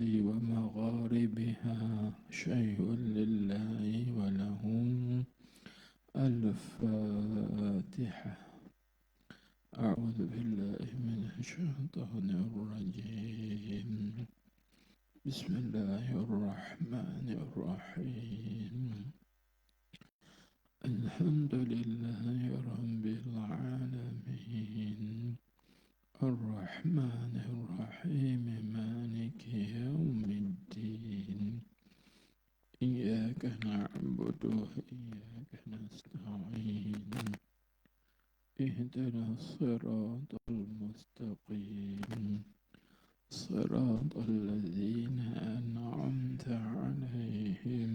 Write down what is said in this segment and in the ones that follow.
ومغاربها شيء لله ولهم. الفاتحة. أعوذ بالله من الشيطان الرجيم. بسم الله الرحمن الرحيم. الحمد لله رب العالمين، الرحمن الرحيم، مالك يوم الدين. إياك نعبد وإياك نستعين. اهدنا الصراط المستقيم، صراط الذين أنعمت عليهم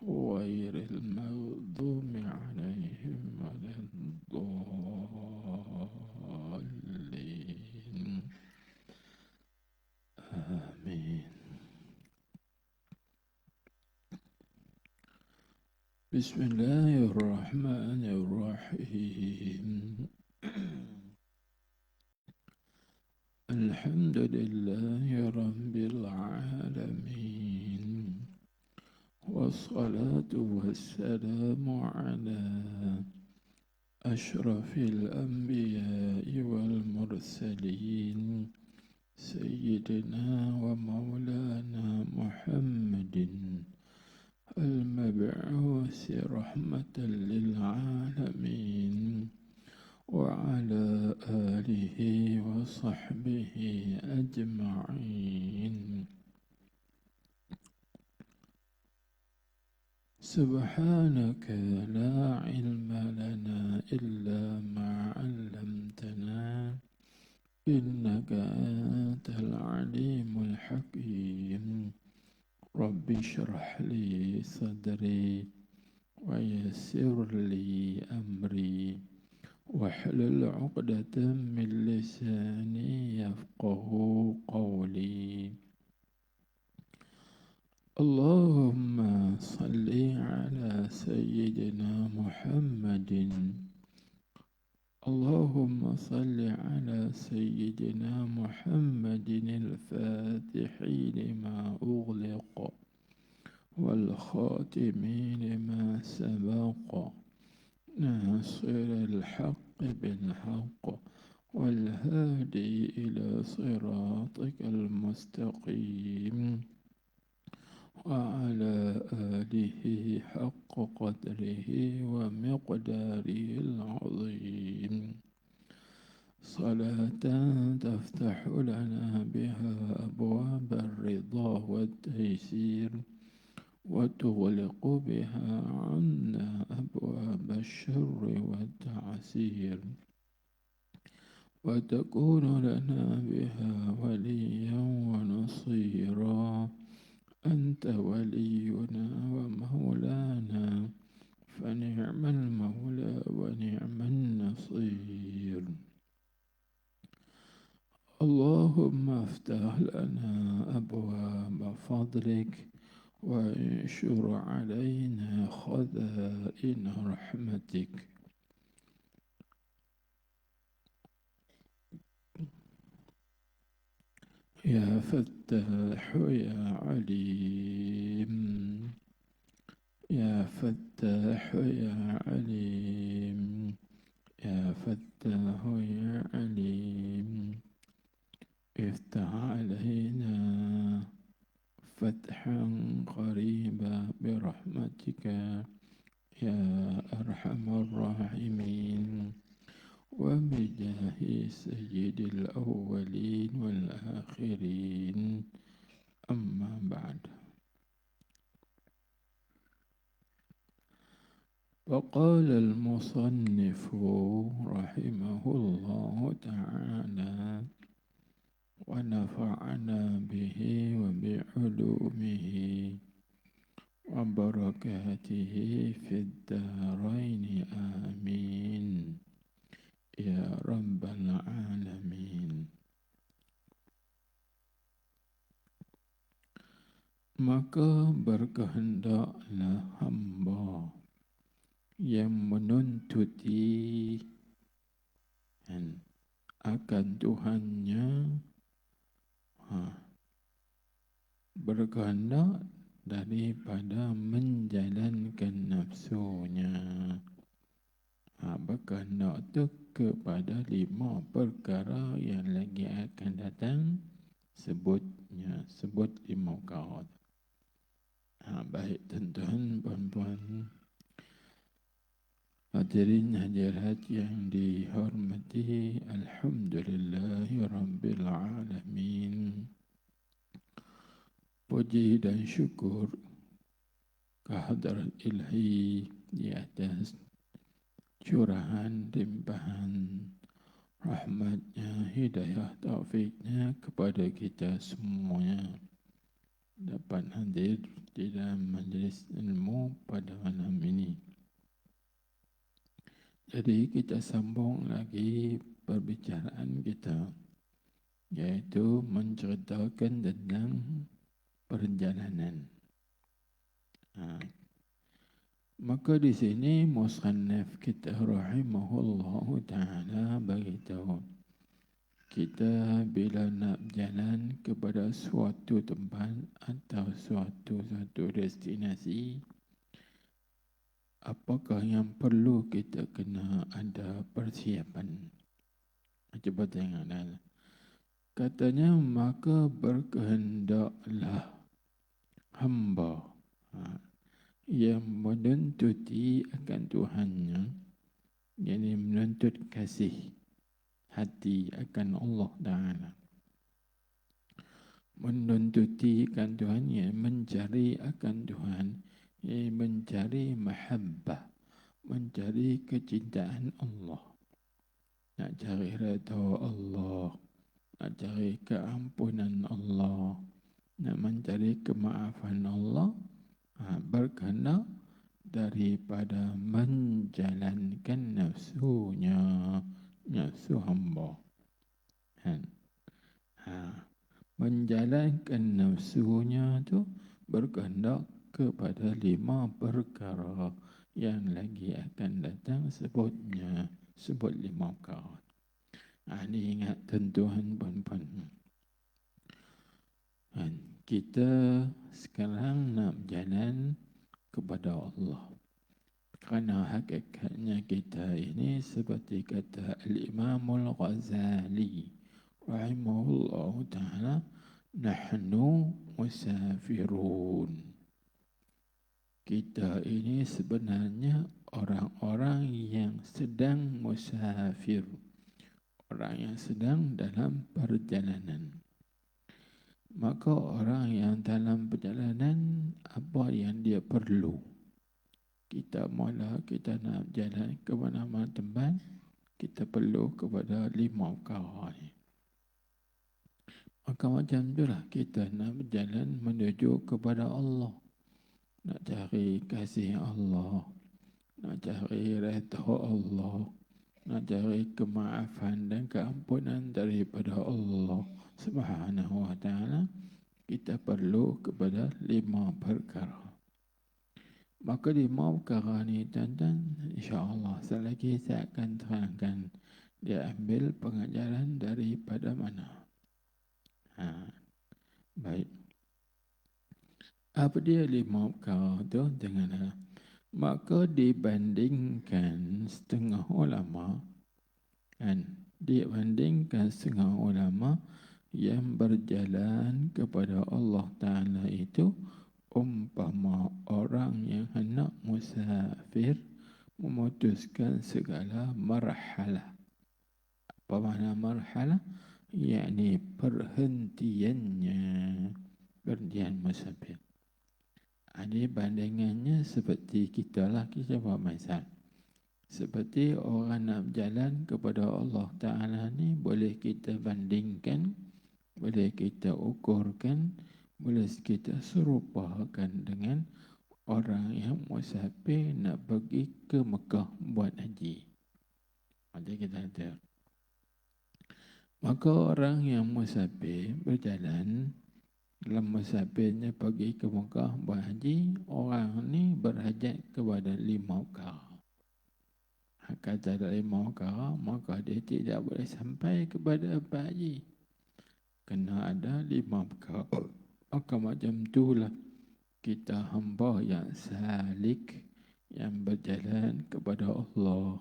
غير المغضوب عليهم ولا الضالين. آمين. بسم الله الرحمن الرحيم. الحمد لله رب العالمين، والصلاة والسلام على أشرف الأنبياء والمرسلين، سيدنا ومولانا محمد المبعوث رحمة للعالمين، وعلى آله وصحبه أجمعين. سبحانك لا علم لنا إلا ما علمتنا، إنك أنت العليم الحكيم. رب اشرح لي صدري ويسر لي أمري واحلل عقدة من لساني يفقه قولي. اللهم صل على سيدنا محمد. اللهم صل على سيدنا محمد الفاتح لما أغلق والخاتم لما سبق، ناصر الحق بالحق والهادي إلى صراطك المستقيم، وعلى آله حق قدره ومقداره العظيم. صلاة تفتح لنا بها أبواب الرضا والتيسير، وتغلق بها عنا أبواب الشر والتعسير، وتكون لنا بها وليا ونصيرا. أنت ولينا ومولانا، فنعم المولى ونعم النصير. اللهم افتح لنا أبواب فضلك، وانشر علينا خزائن رحمتك. يا فتاح يا عليم، يا فتاح يا عليم، يا فتاح يا عليم. افتح علينا فتحا قريبا برحمتك يا أرحم الراحمين، وبجاه سيد الأولين والآخرين. أما بعد، وقال المصنف رحمه الله تعالى: ونفعنا به وبعلومه وبركاته في الدارين، آمين يا رب العالمين. Maka berkehendaklah hamba yang menuntuti akan Tuhannya berkehendak daripada menjalankan nafsunya. Berkehendak itu kepada 5 perkara yang lagi akan datang, sebut 5 perkara. Baik tuan-tuan, puan-puan, hadirin hadirat yang dihormati, alhamdulillahirabbil alamin. Puji dan syukur kehadrat Ilahi di atas curahan limpahan rahmatnya, hidayah taufiknya kepada kita semuanya dapat hadir di dalam majlis ilmu pada malam ini. Jadi kita sambung lagi perbicaraan kita, iaitu menceritakan tentang perjalanan. Maka di sini musannaf kita rahimahullahu ta'ala beritahu, kita bila nak berjalan kepada suatu tempat atau suatu destinasi, apakah yang perlu kita kena ada persiapan? Cuba tengok dah. Katanya, maka berkehendaklah hamba yang menuntuti akan Tuhannya, yakni menuntut kasih hati akan Allah Ta'ala. Menuntuti akan Tuhan, yang mencari akan Tuhan, yang mencari mahabbah, mencari kecintaan Allah, nak cari redha Allah, nak cari keampunan Allah, nak mencari kemaafan Allah, berkehendak daripada menjalankan nafsunya, nafsu hamba. Menjalankan nafsunya tu berkehendak kepada 5 perkara yang lagi akan datang, sebut 5 perkara. Ini ingat tuan-tuan puan-puan. Kita sekarang nak berjalan kepada Allah. Kerana hakikatnya kita ini seperti kata Al-Imamul Ghazali rahimahullahu ta'ala, nahnu musafirun. Kita ini sebenarnya orang-orang yang sedang musafir, orang yang sedang dalam perjalanan. Maka orang yang dalam perjalanan, apa yang dia perlu? Kita nak jalan ke mana-mana tempat, kita perlu kepada 5 perkara ni. Maka macam itulah kita nak berjalan menuju kepada Allah, nak cari kasih Allah, nak cari redha Allah, nak cari kemaafan dan keampunan daripada Allah Subhanahu wa ta'ala. Kita perlu kepada 5 perkara. Maka 5 perkara ni tuan-tuan, insya-Allah selagi saya akan terangkan dia ambil pengajaran daripada mana. Baik. Apa dia 5 perkara tu? Janganlah. Maka dibandingkan setengah ulama, dibandingkan setengah ulama yang berjalan kepada Allah Ta'ala itu, umpama orang yang hendak musafir memutuskan segala marhalah. Apa makna marhalah? Yakni perhentiannya, perhentian musafir. Ini bandingannya seperti kita lah, kita buat misal. Seperti orang nak berjalan kepada Allah Ta'ala ni, boleh kita bandingkan, boleh kita ukurkan, boleh kita serupakan dengan orang yang musafir nak pergi ke Mekah buat haji. Macam kita ada. Maka orang yang musafir berjalan, dalam musafirnya pergi ke Mekah buat haji, orang ni berhajat kepada 5 perkara. Kata ada 5 perkara, maka dia tidak boleh sampai kepada haji. Kena ada 5 perkara. Maka macam itulah kita hamba yang salik, yang berjalan kepada Allah,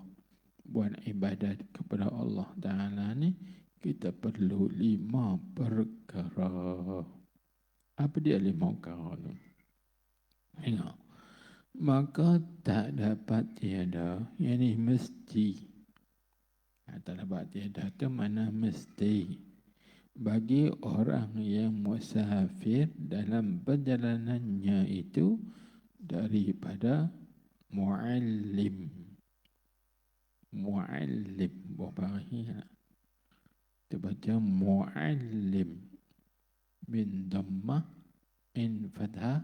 buat ibadat kepada Allah Ta'ala ni, kita perlu 5 perkara. Apa dia 5 perkara tu? Tengok. Maka tak dapat tiada, yang ni mesti. Tak dapat tiada tu mana mesti. Bagi orang yang musafir dalam perjalanannya itu daripada muallim. Muallim. Bukan kita baca muallim. Min dhammah in fathah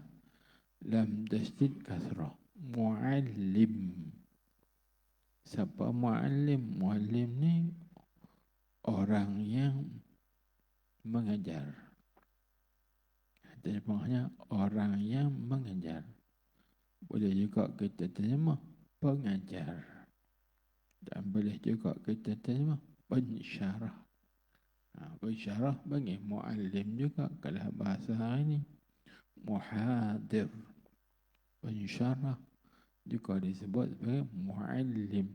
lam tasdid kasrah. Muallim. Siapa muallim? Muallim ni orang yang mengajar. Terjemahnya orang yang mengajar. Boleh juga kita terjemah pengajar. Dan boleh juga kita terjemah pensyarah. Pensyarah bagi muallim juga kalau bahasa hari ini. Muhadir. Pensyarah juga disebut sebagai muallim.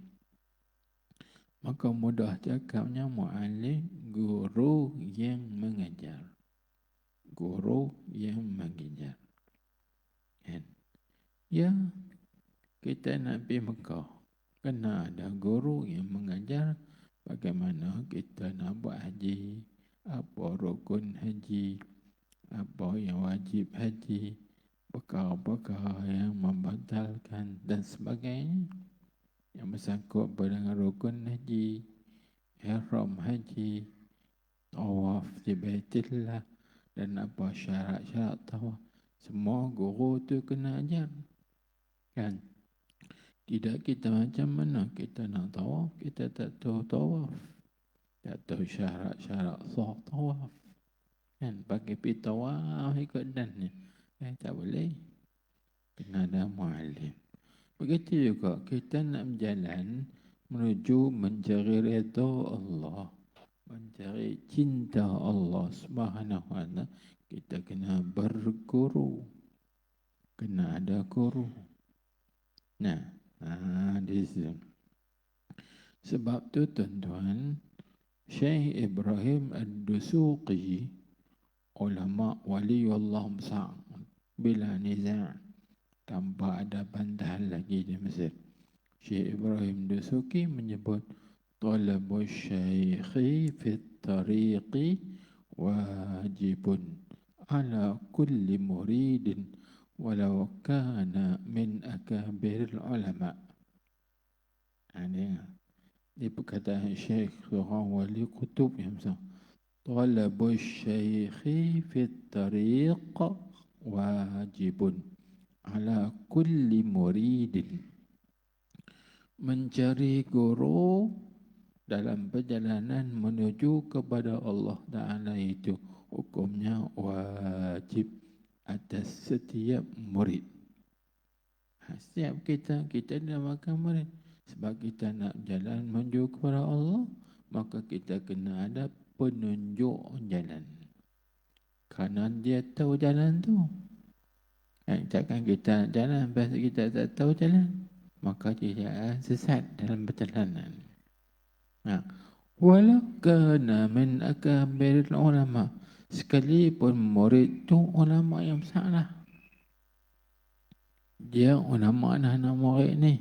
Maka mudah cakapnya muallim, guru yang mengajar. Guru yang mengajar. Ya, kita nak pergi Mekah, kena ada guru yang mengajar bagaimana kita nak buat haji, apa rukun haji, apa yang wajib haji, perkara-perkara yang membatalkan dan sebagainya. Yang bersangkut dengan rukun haji, ihram haji, tawaf di Baitillah dan apa syarat-syarat tawaf. Semua guru tu kena ajar. Kan? Tidak kita macam mana kita nak tawaf, kita tak tahu tawaf. Tak tahu syarat-syarat sah tawaf. Kan? Pakai pergi tawaf ikut dan ni. Tak boleh. Kena ada muallim. Begitu juga kita nak berjalan menuju mencari redha Allah, mencari cinta Allah Subhanahu wa ta'ala, kita kena berguru. Kena ada guru. Nah, di situ. Sebab tu tuan-tuan, Syekh Ibrahim Ad-Dusuqi, ulama waliullah besar, bila niza' tanpa ada bantahan lagi di Mesir. Syekh Ibrahim Ad-Dusuqi menyebut talabul syaikhi fit tariqi wajibun ala kulli muridin walau kana min akabiril ulama. Ini perkataan Syekh seorang wali kutub yang besar. Talabul syaikhi fit tariq wajibun ala kulli muridin. Mencari guru dalam perjalanan menuju kepada Allah Ta'ala itu hukumnya wajib atas setiap murid. Setiap kita dinamakan murid. Sebab kita nak jalan menuju kepada Allah, maka kita kena ada penunjuk jalan. Kerana dia tahu jalan tu. Takkan kita jalan, pasal kita tak tahu jalan, maka dia akan sesat dalam perjalanan. Walau kana min akabiril ulama, sekalipun murid tu ulama yang besar lah. Dia ulama anak murid ni,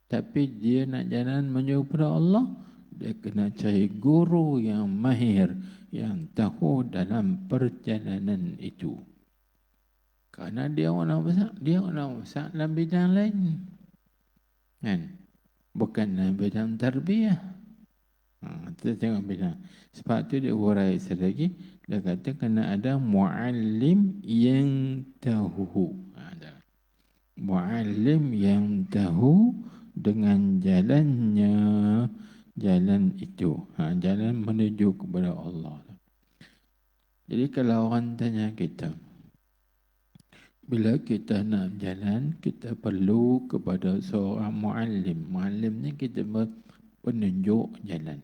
tapi dia nak jalan menuju kepada Allah, dia kena cari guru yang mahir, yang tahu dalam perjalanan itu. Kerana dia ulama besar dalam bidang lain. Kan? Bukan dalam bidang tarbiyah. Kita tengok bidang. Sebab tu dia urai selagi, dia kata kena ada muallim yang tahu. Muallim yang tahu dengan jalannya, jalan itu, jalan menuju kepada Allah. Jadi kalau orang tanya kita, bila kita nak jalan, kita perlu kepada seorang muallim. Muallim ni kita penunjuk jalan.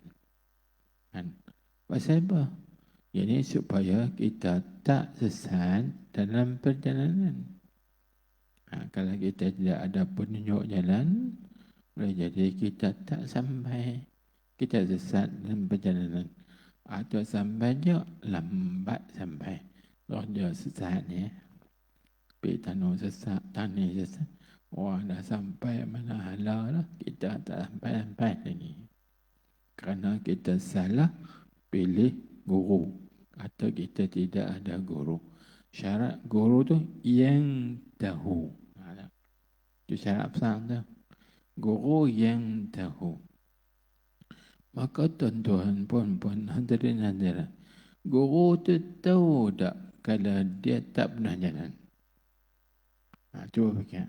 Pasal apa? Jadi supaya kita tak sesat dalam perjalanan. Kalau kita tidak ada penunjuk jalan, boleh jadi kita tak sampai. Kita sesat dalam perjalanan. Atau sampai je lambat sampai. Kalau dia sesat ni. Pergi tanah sesat, tani sesat. Wah, dah sampai mana hala lah. Kita tak sampai-sampai lagi. Kerana kita salah pilih guru. Atau kita tidak ada guru. Syarat guru tu yang tahu. Itu syarat besar tu. Guru yang tahu. Maka tuan-tuan, puan-puan, hadirin-hadirat. Guru tu tahu tak kalau dia tak pernah jalan. Cuba fikir.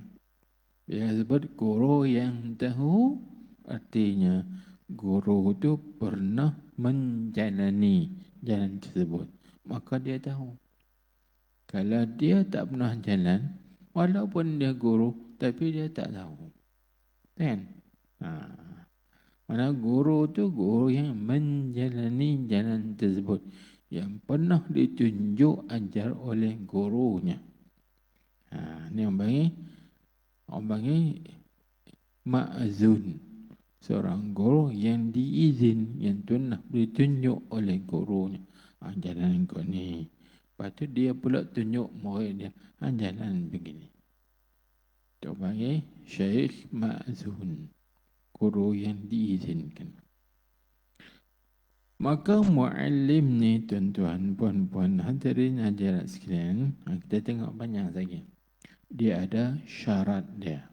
Bila sebut guru yang tahu, artinya guru tu pernah menjalani jalan tersebut. Maka dia tahu. Kalau dia tak pernah jalan, walaupun dia guru, tapi dia tak tahu. Kan? Mana guru tu guru yang menjalani jalan tersebut. Yang pernah ditunjuk ajar oleh gurunya. Ini orang panggil ma'zun. Seorang guru yang diizin, yang pernah ditunjuk oleh gurunya. Jalan kau ni. Lepas tu dia pula tunjuk murid dia. Jalan begini. Itu panggil Syekh Ma'zun. Guru yang diizinkan. Maka mu'allim ni tuan-tuan, puan-puan, hadirin hadirat sekalian. Kita tengok banyak lagi. Dia ada syarat dia.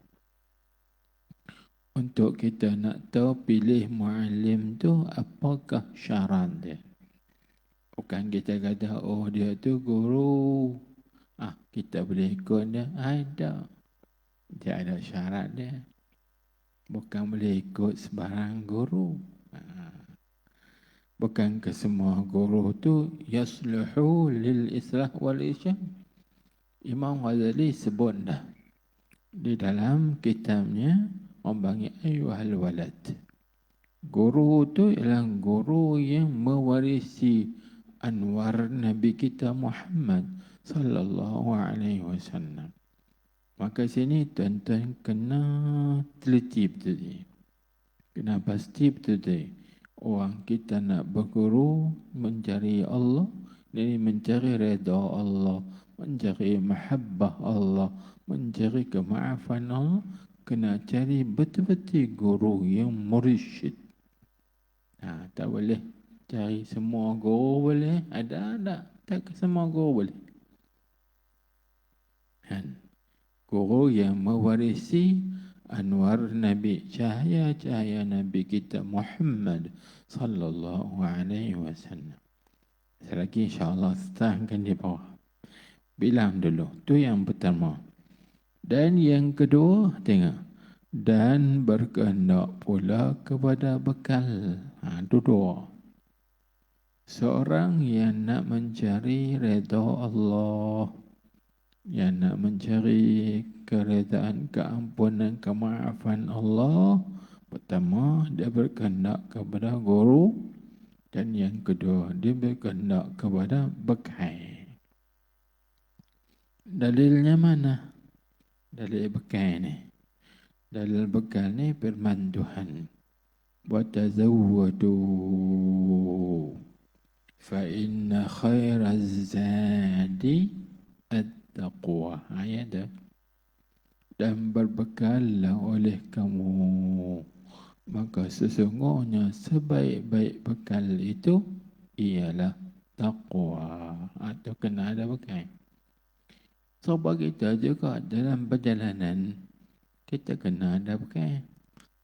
Untuk kita nak tahu pilih mu'allim tu, apakah syarat dia? Bukan kita kata, oh dia tu guru. Kita boleh ikut dia. Ada. Dia ada syarat dia. Bukan boleh ikut sebarang guru. Bukan ke semua guru tu yasluhu lil islah wal irsyad. Imam Ghazali sebut dah. Di dalam kitabnya, orang panggil ayyuhal walad. Guru tu ialah guru yang mewarisi anwar Nabi kita Muhammad sallallahu alaihi wasallam. Maka sini tuan-tuan kena teliti betul. Kena pasti betul. Orang kita nak berguru mencari Allah, jadi mencari redha Allah, mencari mahabbah Allah, mencari kemaafan Allah, kena cari betul-betul guru yang mursyid. Tak boleh cari semua guru boleh, ada tak semua guru boleh. Guru yang mewarisi anwar Nabi, cahaya-cahaya Nabi kita Muhammad sallallahu alaihi wasallam. Selagi insya-Allah setahkan di bawah. Bilang dulu, tu yang pertama. Dan yang kedua, tengok. Dan berkehendak pula kepada bekal. Itu dua. Seorang yang nak mencari redha Allah, yang nak mencari keredaan, keampunan, kemaafan Allah, pertama dia berkehendak kepada guru, dan yang kedua dia berkehendak kepada bekal. Dalilnya mana? Dalil bekal ni. Dalil bekal ni firman Tuhan. Wa tazawwadu fa inna khairaz zadi at-taqwa. Ayat dah. Dan berbekallah oleh kamu, maka sesungguhnya sebaik-baik bekal itu ialah taqwa. Atau kena ada bekal. Sebab kita juga dalam perjalanan, kita kena ada bekal.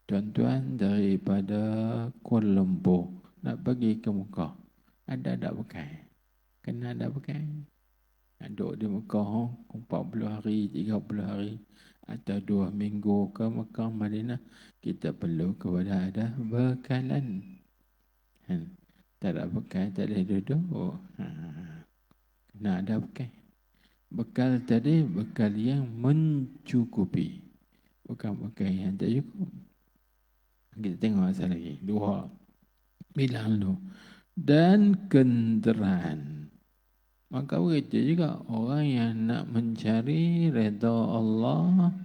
Tuan-tuan daripada Kuala Lumpur nak pergi ke Mekah, ada tak bekal? Kena ada bekal. Nak duduk di Mekah 40 hari, 30 hari atau 2 minggu ke Mekah, Madinah, kita perlu kepada ada bekalan. Tak ada bekal, tak boleh duduk. Kena ada bekal. Bekal tadi, bekal yang mencukupi. Bukan bekal yang tak cukup. Kita tengok asal lagi. Dua. Bilang dulu. dan kenderaan. Maka begitu juga orang yang nak mencari redha Allah,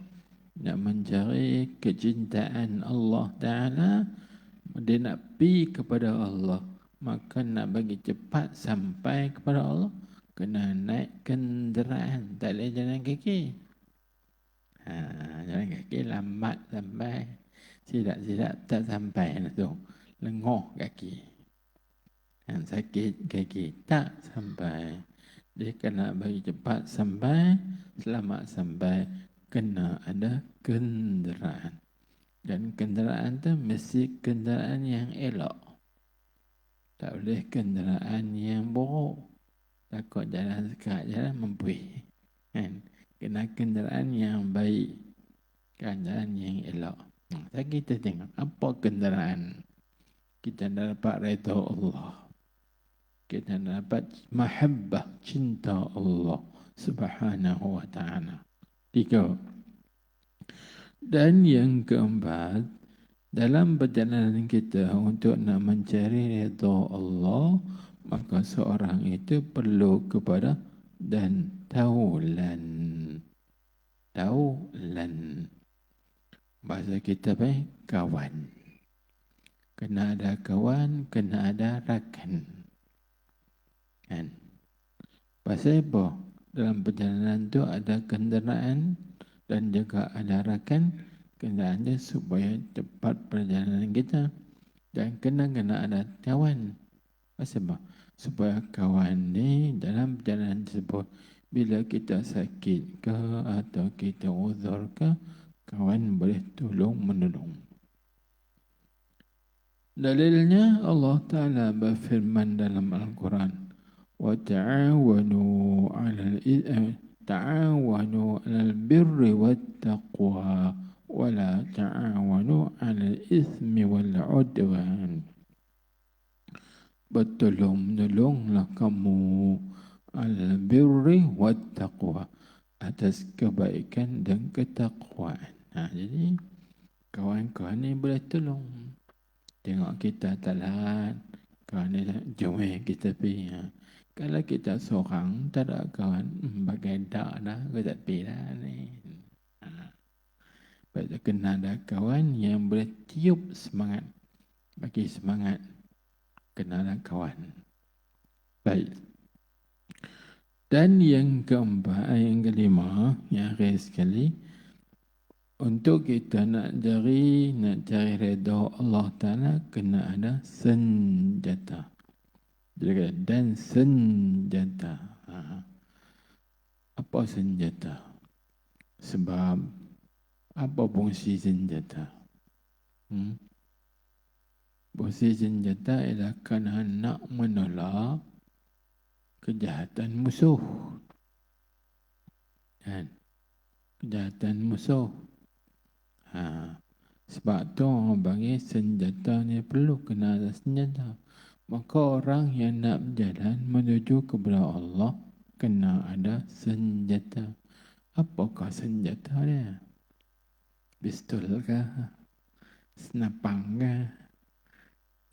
nak mencari kecintaan Allah Ta'ala, dia nak pergi kepada Allah, maka nak bagi cepat sampai kepada Allah, kena naik kenderaan, tak boleh jalan kaki. Jalan kaki lambat sampai, silap-silap tak sampai tu, lengoh kaki, sakit kaki, tak sampai. Dia kena bagi cepat sampai, selamat sampai, kena ada kenderaan. Dan kenderaan tu mesti kenderaan yang elok. Tak boleh kenderaan yang buruk. Takut jalan sekat jalan mempuih. Kan? Kena kenderaan yang baik. Kenderaan yang elok. So kita tengok apa kenderaan. Kita dapat redha Allah. Kita dapat mahabbah, cinta Allah Subhanahu wa ta'ala. 3. Dan yang keempat, dalam perjalanan kita untuk nak mencari redha Allah, maka seorang itu perlu kepada dan taulan. Taulan. Bahasa kita kawan. Kena ada kawan, kena ada rakan. Kan? Pasal apa? Dalam perjalanan tu ada kenderaan dan juga ada rakan. Kenderaan dia supaya cepat perjalanan kita. Dan kena ada kawan. Pasal apa? Supaya kawan ni dalam perjalanan tersebut, bila kita sakit ke atau kita uzur ke, kawan boleh tolong menolong. Dalilnya Allah Ta'ala berfirman dalam Al-Quran, وَتَعَاوَنُوا عَلَى الْبِرِّ وَالتَّقْوَى وَلَا تَعَاوَنُوا عَلَى الْإِثْمِ وَالْعُدْوَانِ. Bertolong-menolonglah kamu al-birri wat-taqwa, atas kebaikan dan ketakwaan. Jadi kawan-kawan ni boleh tolong. Tengok kita talat, kawan ni jom kita pergi. Kalau kita seorang, tak ada kawan, bagai dak dah, kita tak pergi dah ni. Lepas kena ada kawan yang boleh tiup semangat, bagi semangat, kena ada kawan. Baik. Dan yang keempat, yang kelima, yang akhir sekali, untuk kita nak cari redha Allah Ta'ala, kena ada senjata. Dan senjata. Apa senjata? Sebab apa fungsi senjata? Fungsi senjata ialah kerana nak menolak kejahatan musuh. Kan? Kejahatan musuh. Sebab tu orang bagi senjata ni perlu kena ada senjata. Maka orang yang nak berjalan menuju kepada Allah kena ada senjata. Apakah senjata dia? Pistol kah? Senapang kah?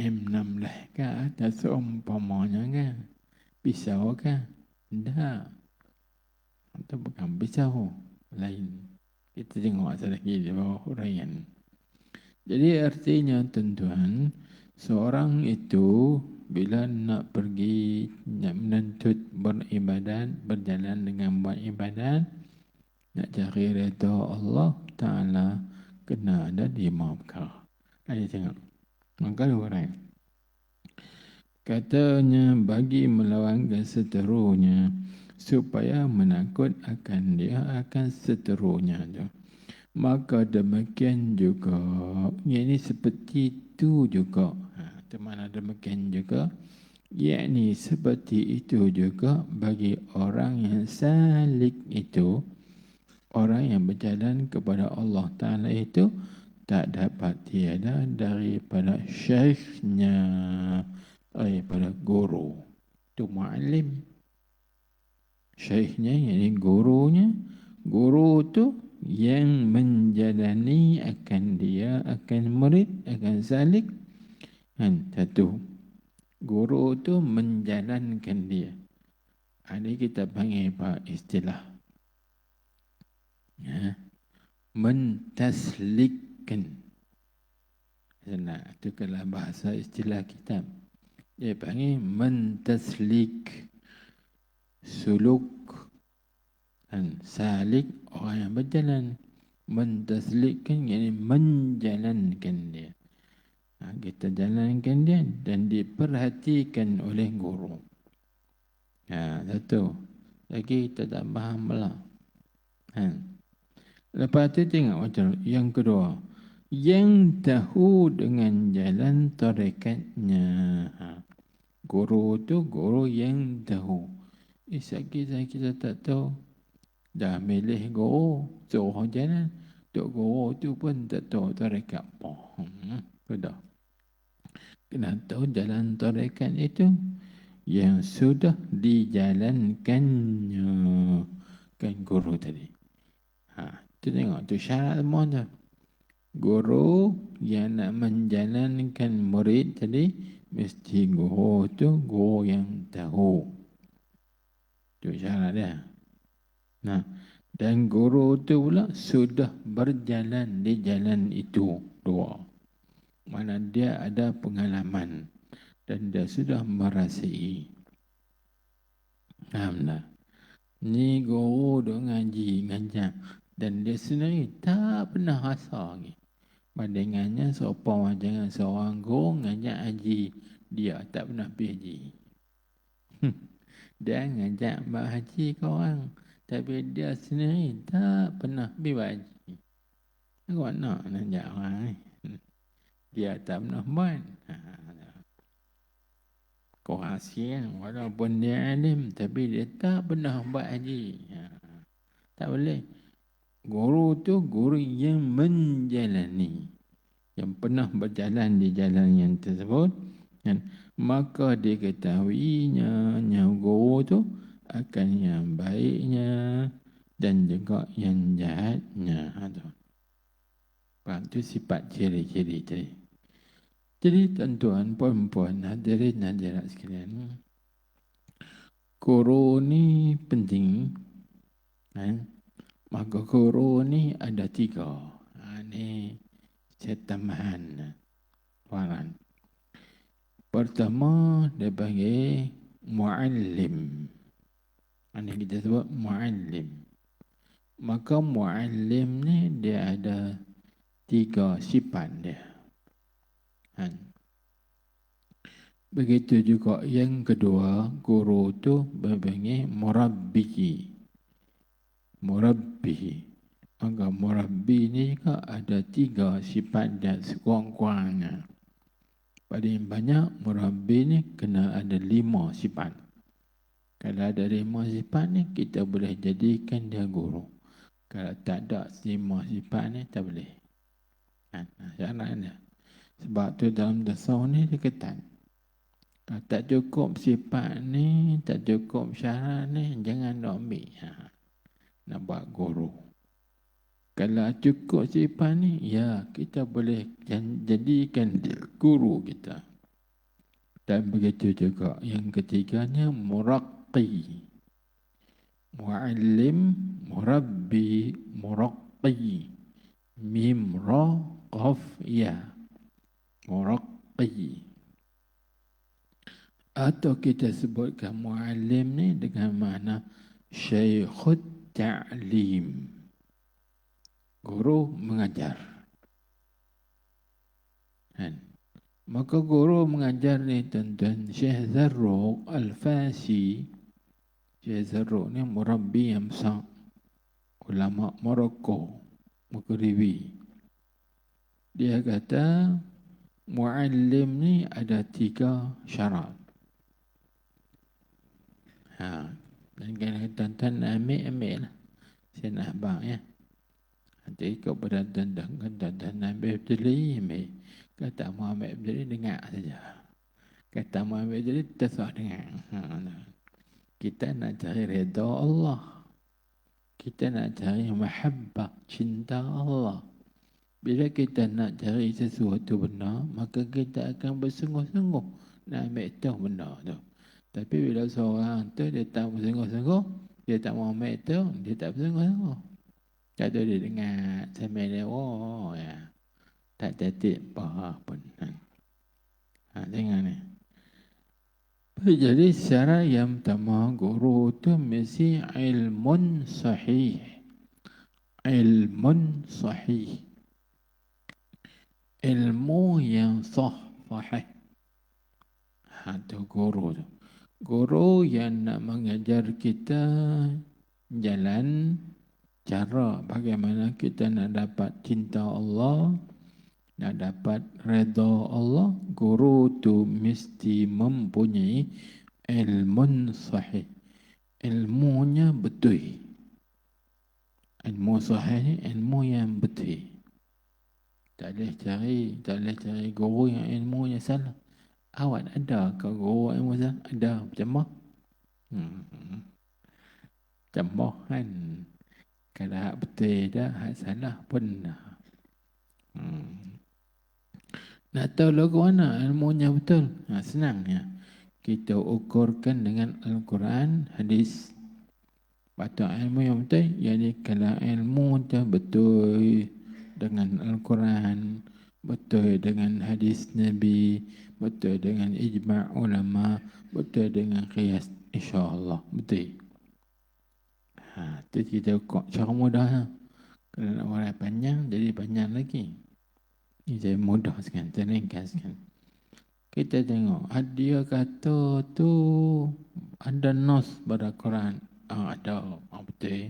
M16 kah? Atau seumpamanya kah? Pisau kah? Tak. Itu bukan pisau. Lain. Kita tengok lagi di bawah huraian. Jadi artinya tuan-tuan, seorang itu bila nak pergi, nak menuntut beribadat, berjalan dengan buat ibadat, nak cari redha Allah Ta'ala, kena ada 5 perkara. Ayo tengok. Maka hurai. Katanya bagi melawan seterunya, supaya menakut akan dia akan seterunya tu. Maka demikian juga, yakni seperti itu juga. Di mana demikian juga, yakni seperti itu juga bagi orang yang salik itu, orang yang berjalan kepada Allah Ta'ala itu, tak dapat tiada daripada syekhnya, daripada guru. Itu mu'alim. Syekhnya, yakni gurunya. Guru tu yang menjalani akan dia, akan murid, akan salik. Kan? Satu. Guru tu menjalankan dia. Ini kita panggil apa istilah? Ya. Mentaslikkan. Senang. Itu kalau bahasa istilah kitab. Dia panggil mentaslik. Suluk. Dan salik orang yang berjalan. Mentaslikkan yakni menjalankan dia. Kita jalankan dia dan diperhatikan oleh guru. Satu. Lagi kita tak faham pula. Lepas tu tengok macam yang kedua. Yang tahu dengan jalan tarekatnya. Guru tu guru yang tahu. Sekali kita tak tahu. Dah milih guru. Suruh jalan. Tok guru tu pun tak tahu tarekat apa. Sudah. Kena tahu jalan tarekat itu yang sudah dijalankannya kan guru tadi. Tu tengok tu syarat semua tu. Guru yang nak menjalankan murid tadi mesti guru tu guru yang tahu. Tu syarat dia. Dan guru tu pula sudah berjalan di jalan itu dua. Mana dia ada pengalaman dan dia sudah merasai. Faham tak? Ni guru duk ngajar dan dia sendiri tak pernah rasa ni. Bandingannya seumpama jangan seorang guru ngajak haji, dia tak pernah pergi haji. Dia ngajak buat haji ke orang, tapi dia sendiri tak pernah pergi buat haji. Aku nak ngajak orang ni. Dia tak pernah buat. Kau kasihan walaupun dia alim tapi dia tak pernah buat haji. Tak boleh. Guru tu guru yang menjalani, yang pernah berjalan di jalan yang tersebut, dan maka diketahuinya yang guru tu akan yang baiknya dan juga yang jahatnya. Itu sifat ciri-ciri tadi. Jadi tuan-tuan, puan-puan, hadirin hadirat sekalian, guru ni penting. Maka guru ni ada 3. Ni saya tambahan. Waran. Pertama, dia panggil muallim. Ini kita sebut muallim. Maka muallim ni dia ada 3 sifat dia. Begitu juga yang kedua, guru tu berpanggil murabbi. Murabbi. Maka murabbi ni juga ada 3 sifat dan sekurang-kurangnya. Paling banyak murabbi ni kena ada 5 sifat. Kalau ada 5 sifat ni, kita boleh jadikan dia guru. Kalau tak ada 5 sifat ni, tak boleh. Syaratnya. Sebab tu dalam tasawuf ni dia ketat. Kalau tak cukup sifat ni, tak cukup syarat ni, jangan nak ambil. Nak buat guru. Kalau cukup sifat ni, ya kita boleh jadikan dia guru kita. Dan begitu juga yang ketiganya muraqqi. Muallim, murabbi, muraqqi. Mim, ra, qaf, ya. Muraqqi. Atau kita sebutkan muallim ni dengan makna syekhut ta'lim. Guru mengajar. Maka guru mengajar ni tuan-tuan, Syekh Zarruq Al-Fasi. Syekh Zarruq ni murabbi yang besar. Ulama Morocco, Maghribi. Dia kata muallim ni ada 3 syarat. Dan kalau tuan-tuan ambil lah. Saya nak abang ya. Nanti kepada tuan-tuan ambil berdiri, ambil. Kata Muhammad berdiri, dengar saja. Kata Muhammad berdiri, terserah dengar. Kita nak cari redha Allah. Kita nak cari mahabbah, cinta Allah. Bila kita nak cari sesuatu benar, maka kita akan bersungguh-sungguh nak ambil tu benda tu. Tapi bila seorang tu dia tak bersungguh-sungguh, dia tak mau ambil tu, dia tak bersungguh-sungguh. Kata dia dengar sambil dia, oh ya, tak tertib apa pun. Tengok ni. Jadi secara yang pertama, guru tu mesti ilmun sahih. Ilmun sahih. Ilmu yang sahih. Itu guru tu. Guru yang nak mengajar kita jalan cara bagaimana kita nak dapat cinta Allah, nak dapat redha Allah. Guru tu mesti mempunyai ilmu sahih. Ilmunya betul. Ilmu sahih ni ilmu yang betul. Tak boleh cari guru yang ilmunya salah. Awak ada ke guru ilmu salah? Ada. Macam mana? Macam mana kan? Kalau hak betul dah, hak salah pun dah. Nak tahu lagu mana ilmunya betul? Senangnya. Kita ukurkan dengan Al-Quran, hadis. Patut ilmu yang betul, yakni kalau ilmu tu betul dengan Al-Quran, betul dengan hadis Nabi, betul dengan ijma' ulama, betul dengan qiyas, insya-Allah betul. Itu kita ukur cara mudah. Kalau nak warai panjang, jadi panjang lagi. Ini saya mudah sekali, saya ringkaskan. Kita tengok, dia kata tu ada nas pada Quran. Ada, betul.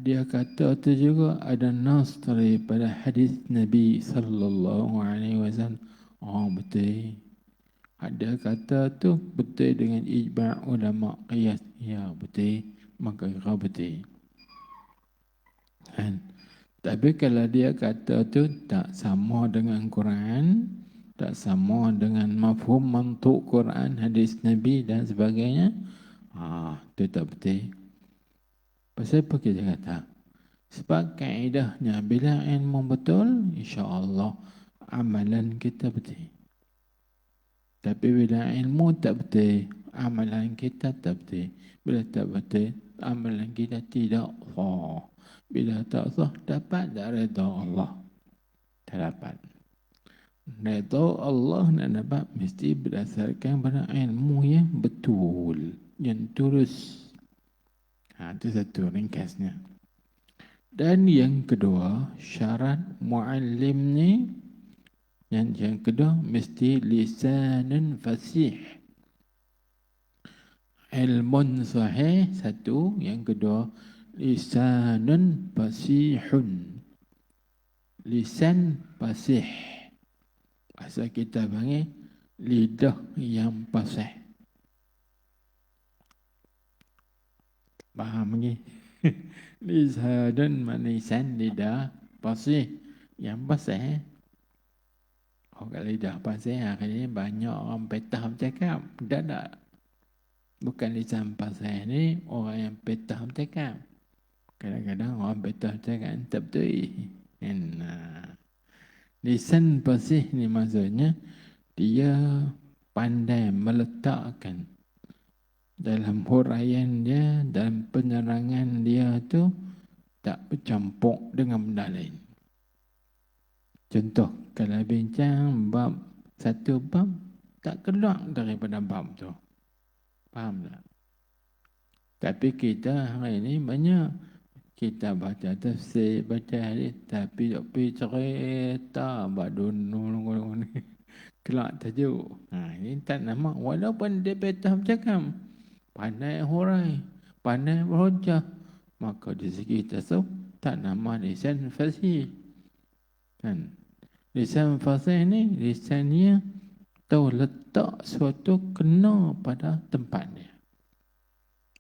Dia kata tu juga ada nas daripada hadis Nabi sallallahu alaihi wasallam. Betul. Dia kata tu betul dengan ijma' ulama qiyas. Ya, betul. Maka kira betul. Tapi kalau dia kata tu tak sama dengan Quran, tak sama dengan mafhum mantuk Quran, hadis Nabi dan sebagainya, itu tak betul. Pasal apa kita kata? Sebab kaedahnya bila ilmu betul, insya-Allah amalan kita betul. Tapi bila ilmu tak betul, amalan kita tak betul. Bila tak betul, amalan kita tidak sah. Bila tak sah, dapat tak redha Allah? Tak dapat. Redha Allah nak dapat mesti berdasarkan pada ilmu yang betul, yang tulus. Itu satu ringkasnya. Dan yang kedua, syarat muallim ni, yang kedua mesti lisanun fasih. Ilmun sahih satu, yang kedua lisanun fasihun. Lisan fasih. Bahasa kita panggil lidah yang fasih. Faham ni? Lisanun manisan lidah fasih. Yang fasih. Kalau lidah fasih hari ni banyak orang petah bercakap. Tak. Bukan lisan fasih ni orang yang petah bercakap. Kadang-kadang orang petah bercakap tak betul. Lisan fasih ni maksudnya dia pandai meletakkan dalam huraian dia, dalam penerangan dia tu tak bercampur dengan benda lain. Contoh, kalau bincang bab satu bab, tak keluar daripada bab tu. Faham tak? Tapi kita hari ini banyak kita baca tafsir, baca hadis, tapi tak pergi cerita badun ni kelak tajuk. Ini tak nama, walaupun dia petah bercakap, pandai hurai, pandai berhujah, maka di segi tasawuf tak nama lisan fasih. Lisan fasih ni lisannya tahu letak suatu kena pada tempat dia.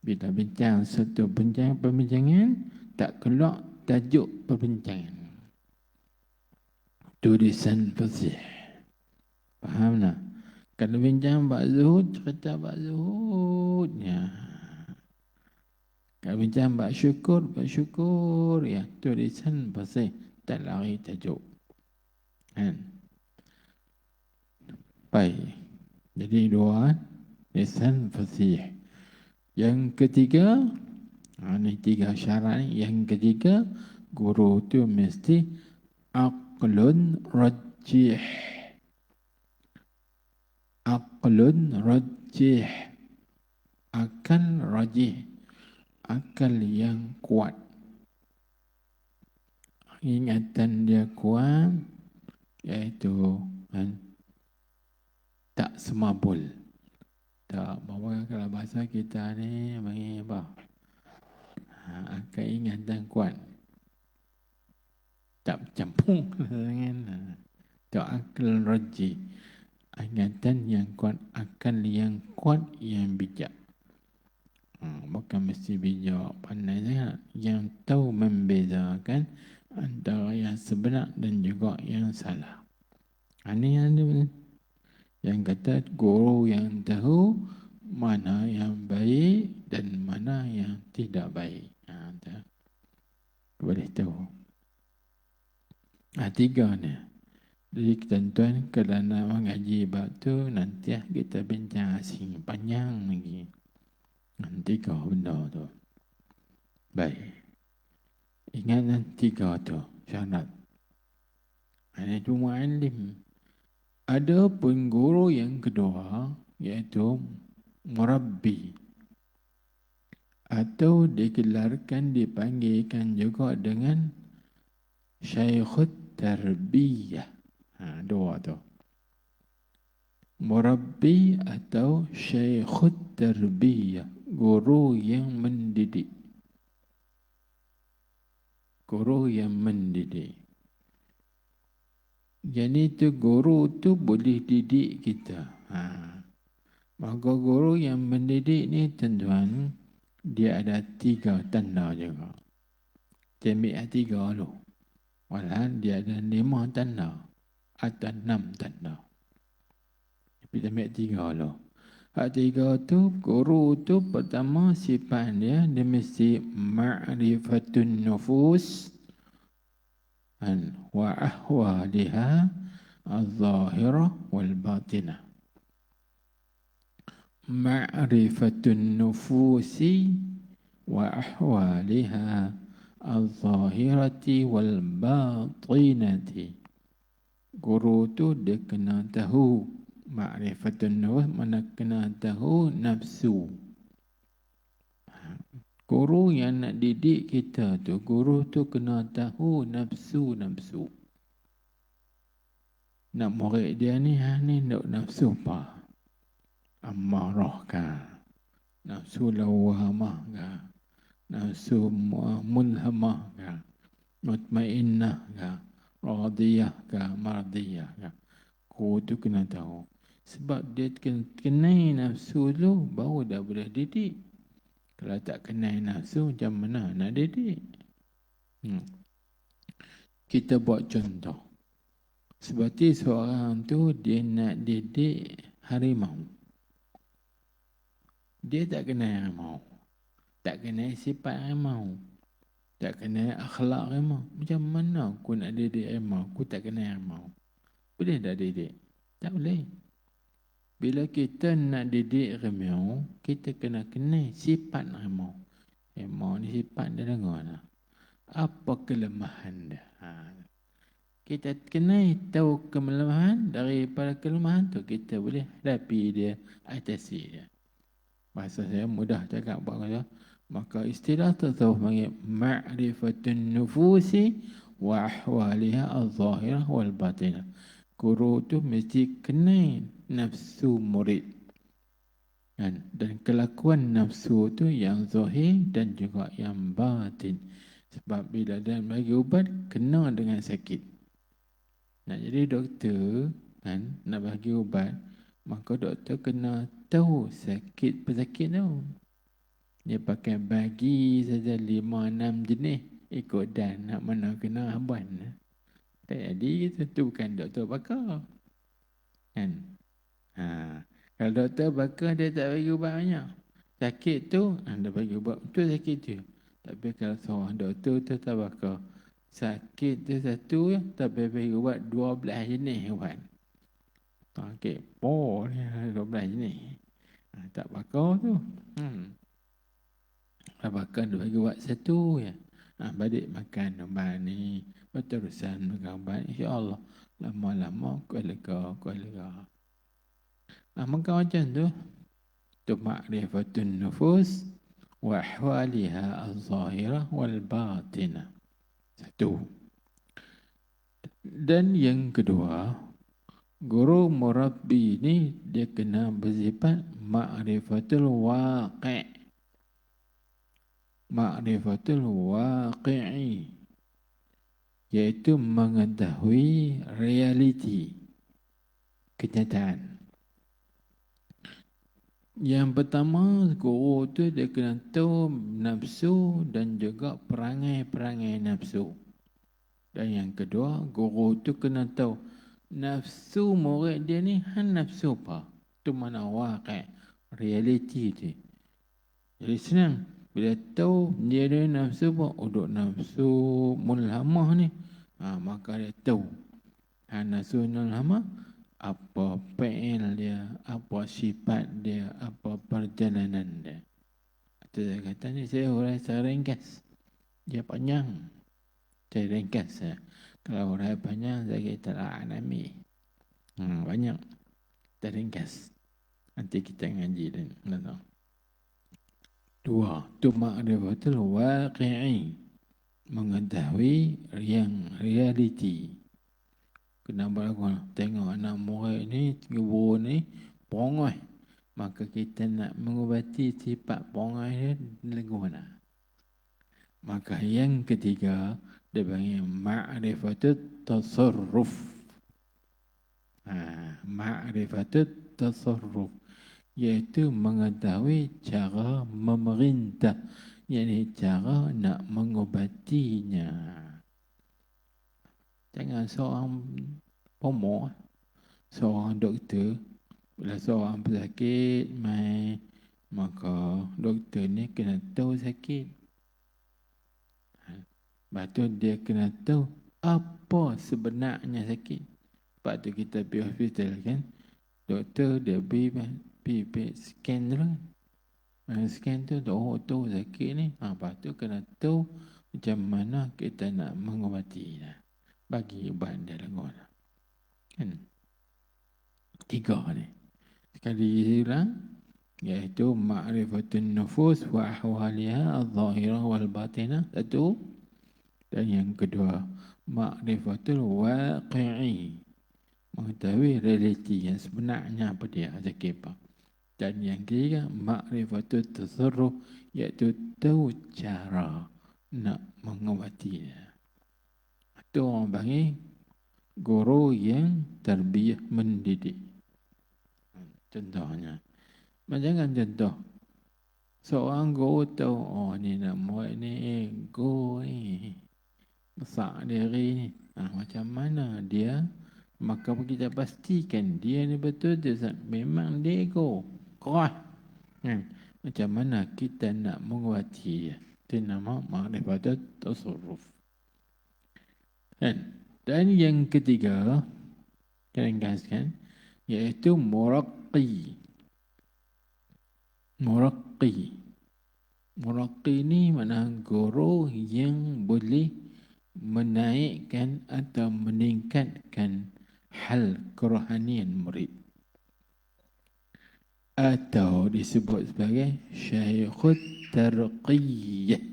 Bila bincang satu perbincangan, tak keluar tajuk perbincangan. Itu lisan fasih. Faham tak? Kalau bincang bab zuhud, cerita bab zuhudnya. Kalau bincang bab syukur, ya, itu lisan fasih. Tak lari tajuk. Baik. Jadi dua, lisan fasih. Yang ketiga, ini 3 syarat ni. Yang ketiga, guru tu mesti aqlun rajih. Aqlun rajih. Akal rajih. Akal yang kuat. Ingatan dia kuat, iaitu tak semabul. Tak, bahawa kalau bahasa kita ni panggil apa? Akal ingatan kuat. Tak campur dengan tak akal rajih. Ingatan yang kuat, akal yang kuat, yang bijak. Bukan mesti bijak pandai sangat, yang tahu membezakan antara yang sebenar dan juga yang salah. Ini yang kata guru yang tahu mana yang baik dan mana yang tidak baik. Boleh tahu. 3 ni. Jadi tuan-tuan, kalau nak mengaji bab tu, nanti kita bincang asing panjang lagi. 3 benda tu. Baik. Ingat 3 tu syarat. Ini cuma alim. Ada pun guru yang kedua, iaitu murabbi. Atau digelarkan, dipanggilkan juga dengan syekhut tarbiyah. 2 tu. Murabbi atau syekhut tarbiyah. Guru yang mendidik. Guru yang mendidik. Jadi tu guru tu boleh didik kita. Maka guru yang mendidik ni tuan-tuan, dia ada 3 tanda juga. Dia ambil 3 dulu. Walaupun dia ada 5 tanda atau 6 tanda. Tapi dia ambil 3 dulu. 3 tu, guru tu pertama sifat dia mesti ma'rifatun nufus wa ahwaliha al-zahirah wal-batinah. Ma'rifatun nufusi wa ahwaliha al-zahirati wal-batinati. Guru tu dia kena tahu. Ma'rifatun nufus mana kena tahu nafsu. Guru yang nak didik kita tu, guru tu kena tahu nafsu-nafsu. Nak murid dia ni nak nafsu apa? Amarah kah? Nafsu lawamah kah? Nafsu mulhamah kah? Mutmainnah kah? Radiyah kah? Mardiyah kah? Guru tu kena tahu. Sebab dia kenai nafsu tu, baru dah boleh didik. Kalau tak kenai nafsu, macam mana nak didik? Kita buat contoh. Seperti seorang tu, dia nak didik harimau. Dia tak kenai harimau. Tak kenai sifat harimau. Tak kenai akhlak harimau. Macam mana aku nak didik harimau? Aku tak kenai harimau. Boleh tak didik? Tak boleh. Bila kita nak didik harimau, kita kena kenal sifat harimau. Harimau ni sifat dia dengar lah. Apa kelemahan dia? Kita kena tahu kelemahan, daripada kelemahan tu kita boleh hadapi dia, atasi dia. Bahasa saya mudah cakap buat kata. Maka istilah tasawuf panggil ma'rifatun nufusi wa ahwaliha al-zahirah wal-batinah. Guru tu mesti kenal nafsu murid. Dan kelakuan nafsu tu yang zahir dan juga yang batin. Sebab bila dia bagi ubat, kena dengan sakit. Nak jadi doktor, nak bagi ubat, maka doktor kena tahu sakit pesakit tu. Dia pakai bagi saja 5-6 jenis, ikut dan nak mana kena haban. Tak jadi, itu bukan doktor bakar. Kalau doktor bakar, dia tak bagi ubat banyak. Sakit tu, dia bagi ubat betul sakit tu. Tapi kalau seorang doktor tu tak bakar, sakit tu satu, tapi bagi ubat 12 jenis ubat. Tak kepo ni 12 ni. Tak bakal tu. Bakal dia bagi buat satu ya. Balik makan obat ni. Berterusan makan obat. InsyaAllah. Lama-lama kuat lega. Maka macam tu. Tu ma'rifatun nufus wa ahwaliha al-zahirah wal-batinah. Satu. Dan yang kedua, guru murabbi ni dia kena bersifat ma'rifatul waqi'. Ma'rifatul waqi'i, iaitu mengetahui realiti, kenyataan. Yang pertama, guru tu dia kena tahu nafsu dan juga perangai-perangai nafsu. Dan yang kedua, guru tu kena tahu nafsu murid dia ni nafsu apa? Itu mana waqi', realiti tu. Jadi senang. Bila tahu dia ada nafsu apa? Uduk nafsu mulhamah ni. Maka dia tahu. Nafsu mulhamah, apa fi'il dia, apa sifat dia, apa perjalanan dia. Itu saya kata ni, saya ringkas. Dia panjang. Saya ringkas. Kalau orang panjang, saya kata anami. Banyak. Kita ringkas. Nanti kita ngaji dan tahu. Dua, tu ma'rifatul waqi'i, mengetahui yang realiti. Kenapa aku tengok anak murid ni, guru ni, perangai. Maka kita nak mengubati sifat perangai dia lagu mana. Maka yang ketiga, dia panggil ma'rifatut tasarruf. Ma'rifatut tasarruf, iaitu mengetahui cara memerintah, yakni cara nak mengubatinya. Jangan seorang pomoh, seorang doktor, bila seorang pesakit mai, maka doktor ni kena tahu sakit. Lepas tu dia kena tahu apa sebenarnya sakit. Lepas tu kita pergi hospital kan, doktor dia pergi scan dulu kan. Scan tu tahu sakit ni. Lepas tu kena tahu macam mana kita nak mengubati dah. Bagi ubat dia lagu mana. Kan? Tiga ni. Sekali ulang, iaitu ma'rifatun nufus wa ahwaliha al-zahirah wal-batinah. Satu. Dan yang kedua, ma'rifatul waqi'i, mengetahui realiti yang sebenarnya apa dia, sakit apa. Dan yang ketiga, ma'rifatul tasarruf, iaitu tahu cara nak mengubatinya. Itu orang panggil guru yang tarbiyah mendidik. Contohnya, jangan contoh seorang guru tahu, ni nak murid ni ego ni, besar diri ni. Macam mana dia? Maka kita pastikan dia ni betul dia memang dia ego keras. Macam mana kita nak mengubati dia? Itu nama ma'rifatut tasarruf. Dan yang ketiga, kita ringkaskan, iaitu muraqqi. Muraqqi ni makna guru yang boleh menaikkan atau meningkatkan hal kerohanian murid. Atau disebut sebagai Syekhut Tarqiyah.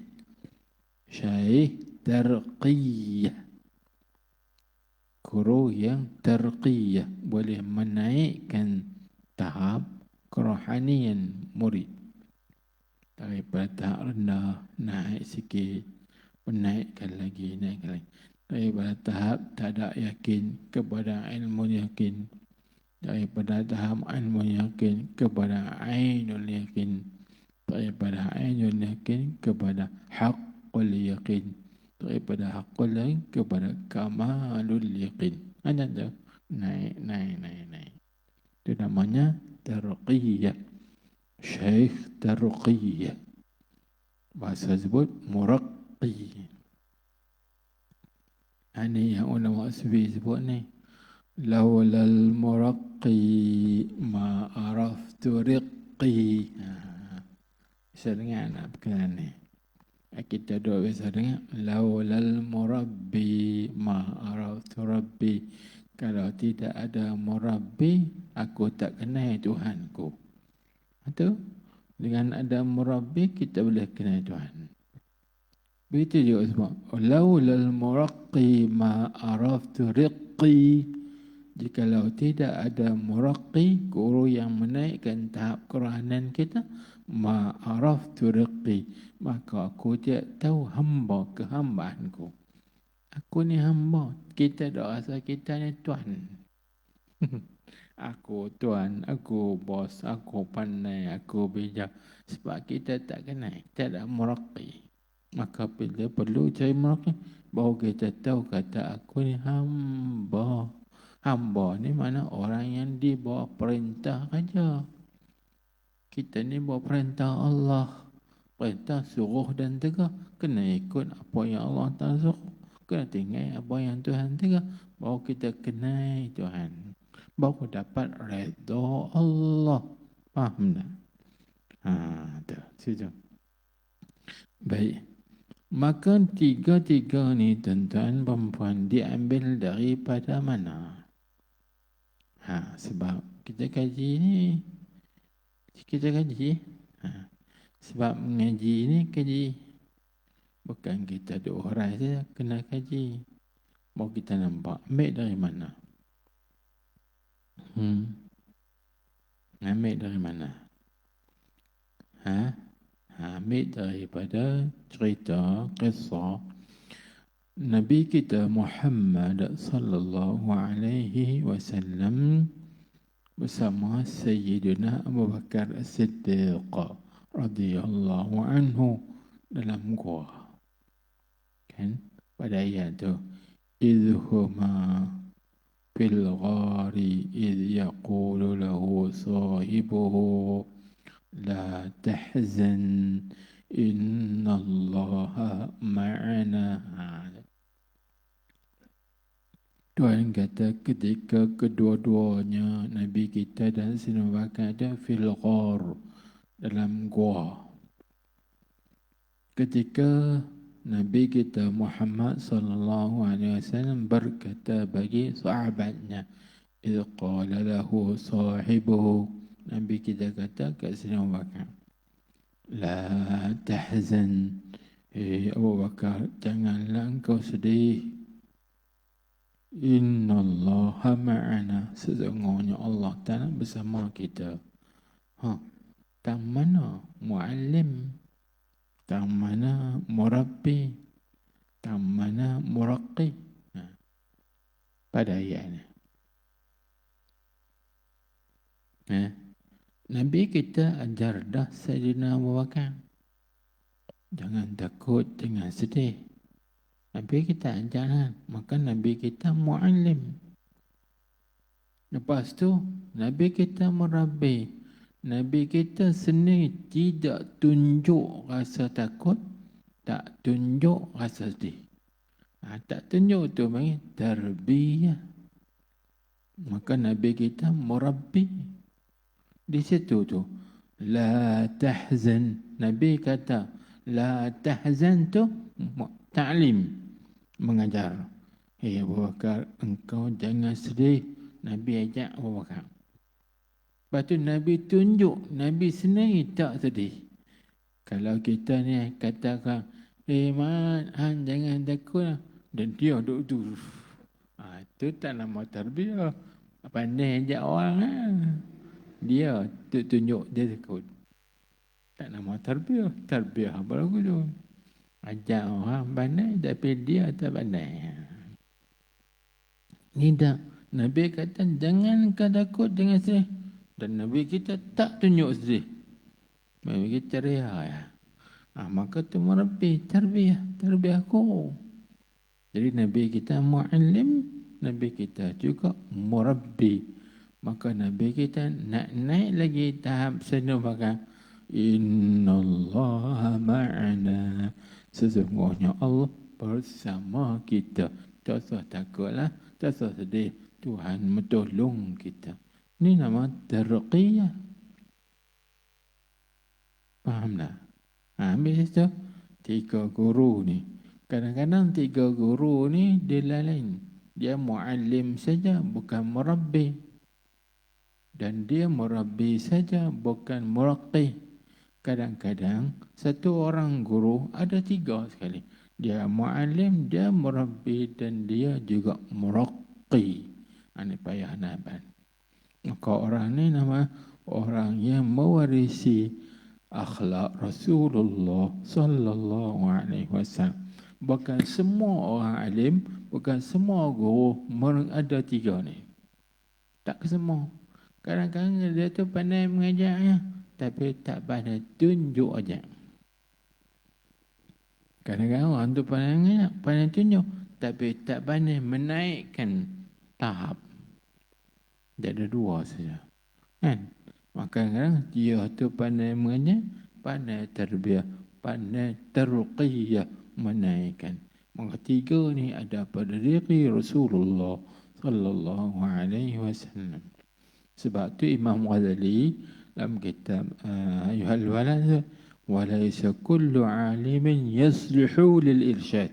Syekh Tarqiyah. Guru yang tarqiyah, boleh menaikkan tahap kerohanian murid. Daripada tahap rendah, naik sikit, menaikkan lagi, naikkan lagi. Daripada tahap tak ada yakin kepada ilmu yakin. Daripada tahap ilmu yakin kepada ainul yakin. Daripada ainul yakin kepada haqqul yakin. Daripada haqqul yakin kepada kamalul yakin. Ada tu? Naik. Itu namanya tarqiyah. Syekh tarqiyah. Bahasa sebut muraqqi. Ini yang ulama sufi sebut ni. laulal muraqqi ma araftu riqqi. Bisa dengar nak perkenalan ni? Kita doa biasa dengar. Laulal murabbi ma araftu rabbi. Kalau tidak ada murabbi, aku tak kenal Tuhanku. Itu dengan ada murabbi, kita boleh kenal Tuhan. Begitu juga semua. Laulal muraqqi ma araftu riqqi. Jikalau tidak ada muraqqi, guru yang menaikkan tahap kerohanian kita, ma araftu riqqi, maka aku tidak tahu hamba kehambaanku. Aku ni hamba. Kita tak rasa kita ni Tuhan. Aku Tuhan, aku bos, aku pandai, aku bijak. Sebab kita tak kenal, tak ada muraqqi. Maka bila perlu cari muraqqi, baru kita tahu kata aku ni hamba. Hamba ni mana orang yang dibawa perintah saja. Kita ni bawa perintah Allah. Perintah suruh dan tegak. Kena ikut apa yang Allah Ta'ala suruh. Kena tinggal apa yang Tuhan tegak. Baru kita kenal Tuhan. Baru dapat redha Allah. Faham tak? Tu. Setuju. Baik. Maka tiga-tiga ni tuan-tuan perempuan diambil daripada mana? Sebab kita kaji ni. Sebab mengaji ni kaji. Bukan kita duk orang saja kena kaji. Baru kita nampak ambil dari mana? Ambil dari mana? Ambil daripada cerita kisah Nabi kita Muhammad sallallahu alaihi wasallam bersama Sayyidina Abu Bakar As-Siddiq radhiyallahu anhu dalam gua. Kan? Pada ayat tu, idhuma fil ghari idh yaqulu lahu sahibuhu la tahzan innallaha ma'ana. Tuhan kata ketika kedua-duanya Nabi kita dan Sayyidina Abu Bakar ada fil ghar, dalam gua. Ketika Nabi kita Muhammad sallallahu alaihi wasallam berkata bagi sahabatnya, idh qala lahu sahibuhu, Nabi kita kata kat Sayyidina Abu Bakar, la tahzan, Abu Bakar, janganlah engkau sedih. Innallaha ma'ana, sesungguhnya Allah Ta'ala bersama kita. Tang mana muallim, tang mana murabbi, tang mana muraqqi. Pada ayat ni. Nabi kita ajar dah Sayyidina Abu Bakar, jangan takut, jangan sedih. Nabi kita ajar, maka Nabi kita muallim. Lepas tu Nabi kita murabbi. Nabi kita sendiri tidak tunjuk rasa takut, tak tunjuk rasa sedih. Tak tunjuk tu bagi tarbiyah. Maka Nabi kita murabbi. Di situ tu, la tahzan. Nabi kata la tahzan tu ta'lim, mengajar. Abu Bakar, engkau jangan sedih. Nabi ajak Abu Bakar. Lepas tu Nabi tunjuk, Nabi sendiri tak sedih. Kalau kita ni katakan, Man, jangan takut lah. Dan dia duduk tu. Itu tak nama tarbiyah. Pandai ajak orang lah. Dia tunjuk, dia takut. Tak nama tarbiyah. Tarbiyah apa lagu tu? Ajak orang pandai tapi dia tak pandai. Ni dah Nabi kata jangan kau takut, jangan sedih. Dan Nabi kita tak tunjuk sedih. Nabi kita ceria. Maka tu murabbi, tarbiyah aku. Jadi Nabi kita muallim, Nabi kita juga murabbi. Maka Nabi kita nak naik lagi tahap Sayyidina Abu Bakar. Innallaha ma'ana, sesungguhnya Allah bersama kita. Tak usah takutlah, tak usah sedih. Tuhan mentolong kita. Ini nama tarqiyah. Faham tak? Habis itu 3 guru ni. Kadang-kadang 3 guru ni dia lain. Dia muallim saja, bukan murabbi. Dan dia murabbi saja, bukan muraqqi. Kadang-kadang satu orang guru ada 3 sekali. Dia muallim, dia murabbi dan dia juga muraqqi. Ini payah naban. Maka orang ni nama orang yang mewarisi akhlak Rasulullah sallallahu alaihi wasallam. Bukan semua orang alim, bukan semua guru ada 3 ni. Tak semua. Kadang-kadang dia tu pandai mengajarnya, tapi tak pandai tunjuk aja. Kadang-kadang orang tu pandai mengajar, pandai tunjuk, tapi tak pandai menaikkan tahap. Dia ada 2 saja. Kan? Maka kadang dia tu pandai mengajar, pandai tarbiyah, pandai tarqiyah, menaikkan. Maka 3 ni ada pada diri Rasulullah sallallahu alaihi wasallam. Sebab tu Imam Ghazali dalam kitab Ayuhal Walad, walaysa kullu alimin yaslihu lil irsyad.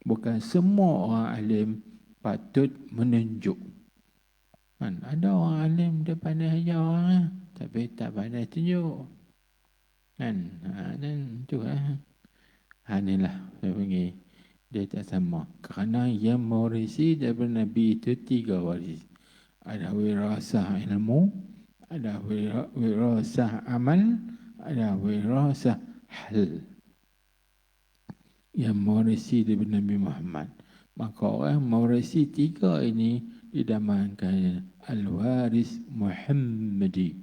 Bukan semua orang alim patut menunjuk. Kan? Ada orang alim dia pandai ajar orang, tapi tak pandai tunjuk. Kan? Dan tu inilah saya panggil dia tak sama. Kerana yang mewarisi daripada Nabi itu 3 waris. Ada wirasah ilmu, ada wirasah amal, ada wirasah hal. Yang mewarisi daripada Nabi Muhammad. Maka orang mewarisi 3 ini dinamakan Al-Waris Muhammadi.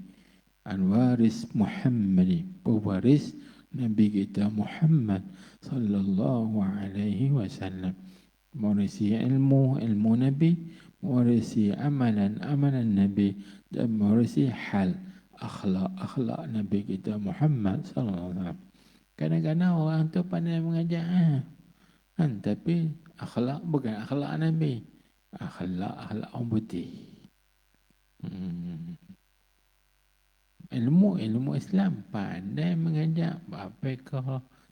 Al-Waris Muhammadi, pewaris Nabi kita Muhammad sallallahu alaihi wasallam. Mewarisi ilmu Nabi, mewarisi amalan Nabi, dan mewarisi hal akhlak Nabi kita Muhammad sallallahu alaihi wasallam. Kadang-kadang orang tu pandai mengajar kan, tapi akhlak bukan akhlak Nabi, akhlak orang putih. Ilmu Islam pandai mengajar fiqh,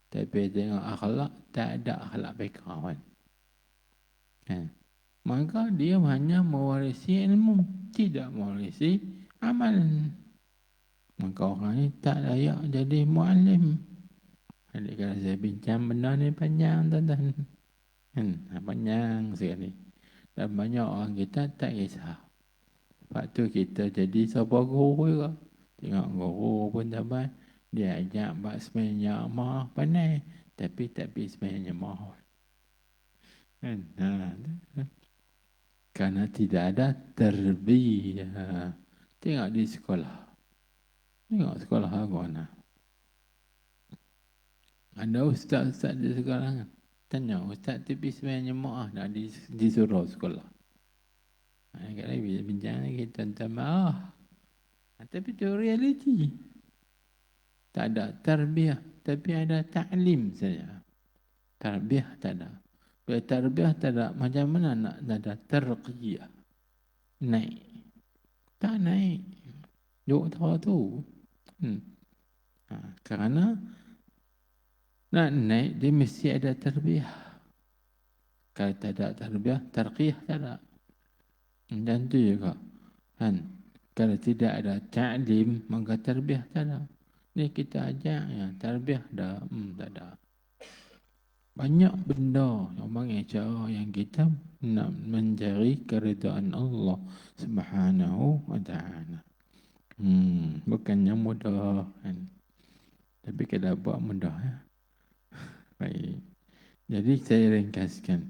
tapi tengok akhlak tak ada akhlak fiqh kan. Maka dia hanya mewarisi ilmu, tidak mewarisi amalan. Maka orang ini tak layak jadi muallim. Jadi kalau saya bincang benda ni panjang tuan-tuan. Panjang sekali. Dan banyak orang kita tak kisah. Lepas tu kita jadi sebuah guru juga. Tengok guru pun dapat. Dia ajak buat sebenarnya maaf pandai. Tapi tak pergi sebenarnya maaf. Karena tidak ada tarbiyah. Tengok di sekolah. Tengok sekolah agama. Ada ustaz-ustaz di sekolah. Tanya, ustaz tapi sebenarnya maaf nak disuruh sekolah. Kalau bincang lagi, tuan-tuan maaf. Tapi itu realiti. Tak ada tarbiyah, tapi ada ta'lim saja. Tarbiyah tak ada. Bila tarbiyah tak ada, macam mana nak ada tarqiyah? Naik. Tak naik. Jauh tahu tu. Kerana nak naik, dia mesti ada tarbiyah. Kalau tak ada tarbiyah, tarqiyah tak ada. Dan tu juga. Kalau tidak ada ta'lim, maka tarbiyah tak ada. Ni kita ajak, tarbiyah dah, tak ada. Banyak benda yang cara yang kita nak mencari keridaan Allah Subhanahu wa ta'ala. Bukannya mudah kan. Tapi kalau buat mudah Baik. Jadi saya ringkaskan.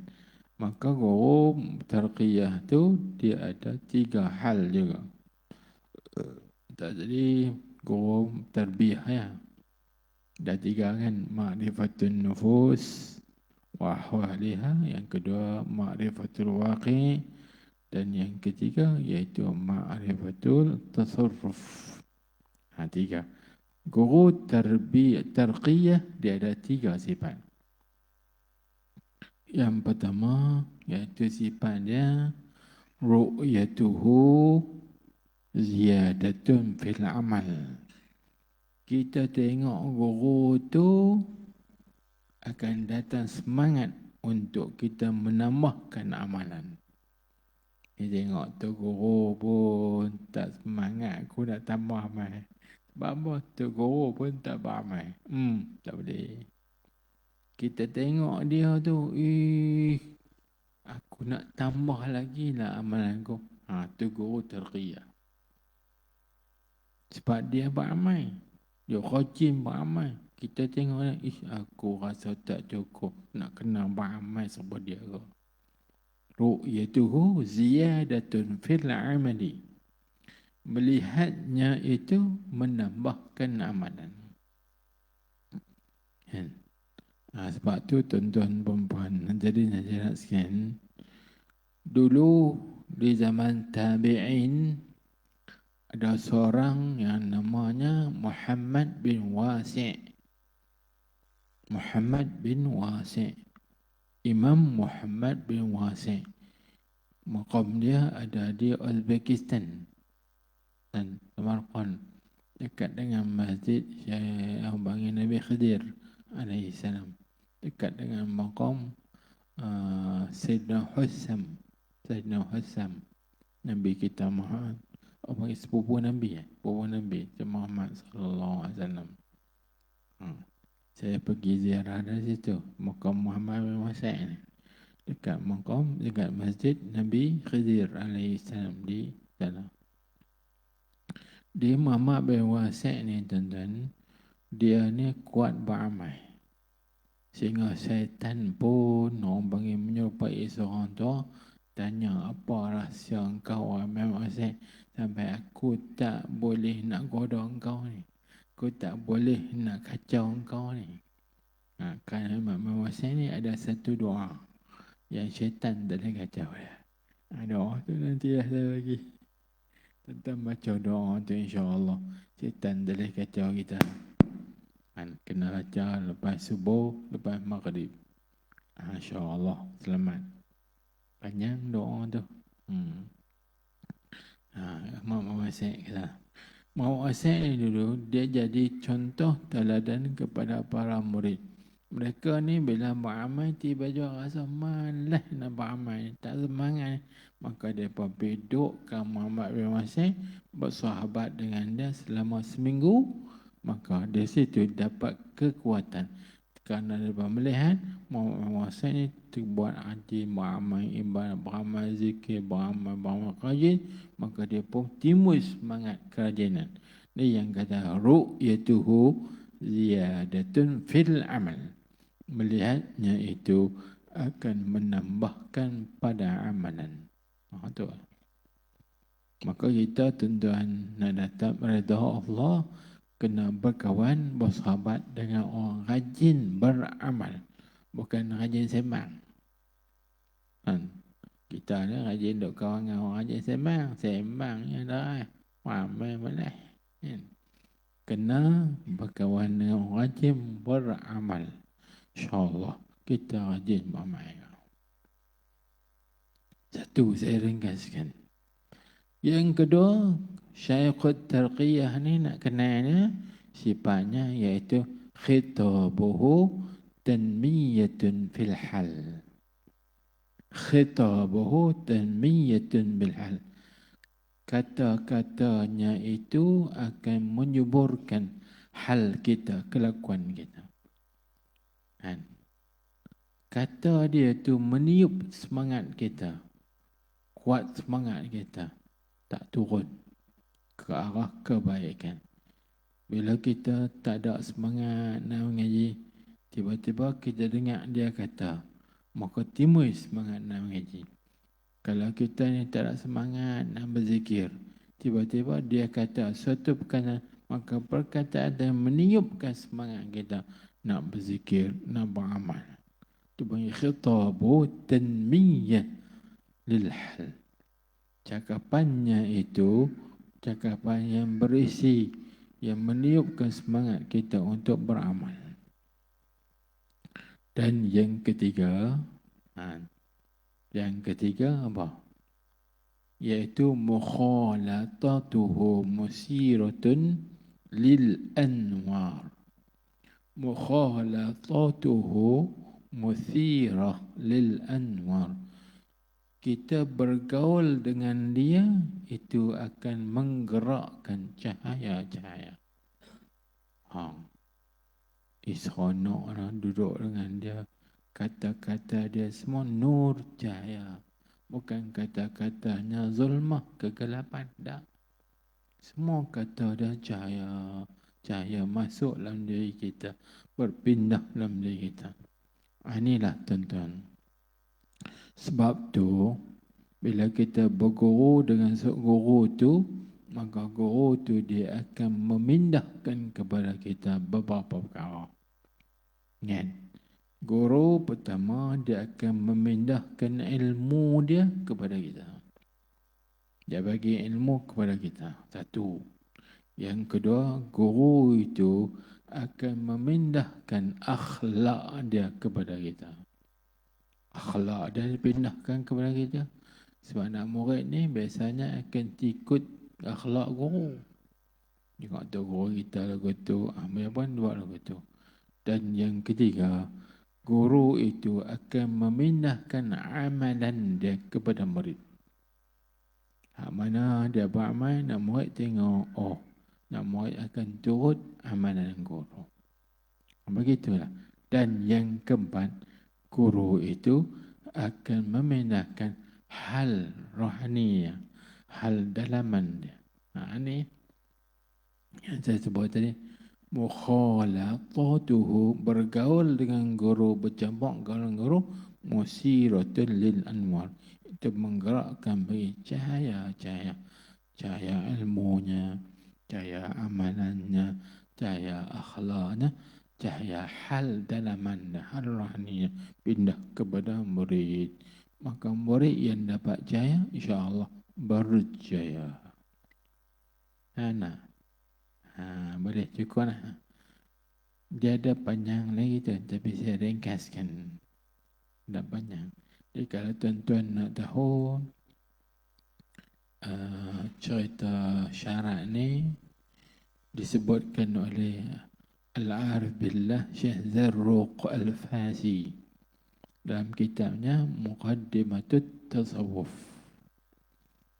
Maka guru tarqiyah tu dia ada 3 hal juga. Jadi guru tarbiyah Ada 3 kan. Ma'rifatun nufus wa ahwaliha. Yang kedua ma'rifatul waqi. Dan yang ketiga iaitu ma'rifatul tasarruf. 3. Guru tarqiyah dia ada 3 sifat. Yang pertama iaitu sifat dia ru'yatuhu ziyadatun fil amal. Kita tengok guru tu akan datang semangat untuk kita menambahkan amalan. Kita tengok tu guru pun tak semangat, aku nak tambah amal. Sebab apa? Tu guru pun tak beramal. Tak boleh. Kita tengok dia tu, aku nak tambah lagi lah amalan aku. Tu guru terqiyah. Sebab dia beramal. Dia rajin beramal. Kita tengok, aku rasa tak cukup. Nak kena beramal sebab dia ke. Ru'yatuhu ziyadatun fil amali. Melihatnya itu menambahkan amalan. Sebab tu tuan-tuan perempuan, jadi nasihat sekalian, dulu di zaman tabi'in ada seorang yang namanya Muhammad bin Wasi'. Muhammad bin Wasi'. Imam Muhammad bin Wasi'. Maqam dia ada di Uzbekistan dan Samarkand, dekat dengan masjid yang bangun Nabi Khidir alaihi salam, dekat dengan maqam Sayyidina Hussam. Sayyidina Hussam, Nabi kita Muhammad, sepupu Nabi, sepupu Nabi Muhammad sallallahu alaihi wasallam. Saya pergi ziarah dari situ, maqam Muhammad bin Wasi' ni, dekat maqam, dekat masjid Nabi Khidir alaihi salam di sana. Dia Muhammad bin Wasi' ni tuan-tuan, dia ni kuat beramal. Sehingga syaitan pun orang panggil menyerupai seorang tu, tanya, apa rahsia engkau Imam Wasi', sampai aku tak boleh nak goda engkau ni, aku tak boleh nak kacau engkau ni. Kerana Imam Wasi' ni ada satu doa yang syaitan tak boleh kacau dia. Doa tu nanti saya bagi. Tentang baca doa tu, insya-Allah syaitan tak boleh kacau kita. Kena baca lepas subuh, lepas maghrib. InsyaAllah selamat. Panjang doa tu. Muhammad Wasi' kata. Muhammad Wasi' ni dulu, dia jadi contoh teladan kepada para murid. Mereka ni bila beramal, tiba-tiba rasa malas nak beramal, tak semangat. Maka mereka dudukkan Muhammad bin Wasi' bersahabat dengan dia selama seminggu. Maka dari situ dapat kekuatan. Kerana mereka melihat Muhammad bin Wasi' ni terbuat rajin beramal ibadat, beramal zikir, beramal rajin. Maka dia pun timbul semangat kerajinan. Ini yang kata ru'yatuhu ziyadatun fil amal. Melihatnya itu akan menambahkan pada amalan. Tu. Maka kita tuan-tuan nak dapat redha Allah, kena berkawan, bersahabat dengan orang rajin beramal, bukan rajin sembang. Kita ni rajin duk kawan dengan orang rajin sembang ya dah. Ramai malah. Kena berkawan dengan orang rajin beramal. InsyaAllah kita rajin beramal. Satu saya ringkaskan. Yang kedua, Syekhut Tarqiyah ni nak kenalnya sifatnya iaitu khitabuhu tanmiyatun fil hal. Khitabuhu tanmiyatun bil hal. Kata-katanya itu akan menyuburkan hal kita, kelakuan kita. Kata dia tu meniup semangat kita, kuat semangat kita, tak turun ke arah kebaikan. Bila kita tak ada semangat nak mengaji, tiba-tiba kita dengar dia kata, maka timbul semangat nak mengaji. Kalau kita ni tak ada semangat nak berzikir, tiba-tiba dia kata suatu perkataan, maka perkataan yang meniupkan semangat kita nak berzikir, nak beramal. Itu panggil khitabu tanmiyah lil hal. Cakapannya itu cakapan yang berisi, yang meniupkan semangat kita untuk beramal. Dan yang ketiga apa? iaitu mukhalatatuhu musiratun lil anwar. Mukhalatatuhu muthirah lil anwar. Kita bergaul dengan dia, itu akan menggerakkan cahaya-cahaya. Seronok lah duduk dengan dia. Kata-kata dia semua nur cahaya. Bukan kata-katanya zulmah, kegelapan. Tak. Semua kata dia cahaya. Cahaya masuk dalam diri kita, berpindah dalam diri kita. Inilah tuan-tuan. Sebab tu, bila kita berguru dengan guru tu, maka guru tu dia akan memindahkan kepada kita beberapa perkara. Ingat, guru pertama dia akan memindahkan ilmu dia kepada kita. Dia bagi ilmu kepada kita. Satu. Yang kedua, guru itu akan memindahkan akhlak dia kepada kita. Akhlak dia dipindahkan kepada kita. Sebab anak murid ni biasanya akan ikut akhlak guru. Tengok tu guru kita lagu tu, ambil pun buat lagu tu. Dan yang ketiga, guru itu akan memindahkan amalan dia kepada murid. Mana dia beramal, nak murid tengok, nak murid akan turut amalan guru. Begitulah. Dan yang keempat, guru itu akan memindahkan hal rohani, hal dalaman dia. Ini yang saya sebut tadi, mukhalatatuhu, bergaul dengan guru, bercampur dengan guru, musiratul lil anwar, itu menggerakkan bagi cahaya-cahaya, cahaya ilmunya, cahaya amalannya, cahaya akhlaknya, cahaya hal dalamannya, hal rohaninya, pindah kepada murid. Maka murid yang dapat cahaya, insya-Allah berjaya. Boleh cukup lah. Dia ada panjang lagi tu, tapi saya ringkaskan. Ada panjang. Jadi kalau tuan-tuan nak tahu cerita syarat ni, disebutkan oleh Al-Arif Billah Syekh Zarruq Al-Fasi dalam kitabnya Muqaddimatut Tasawuf.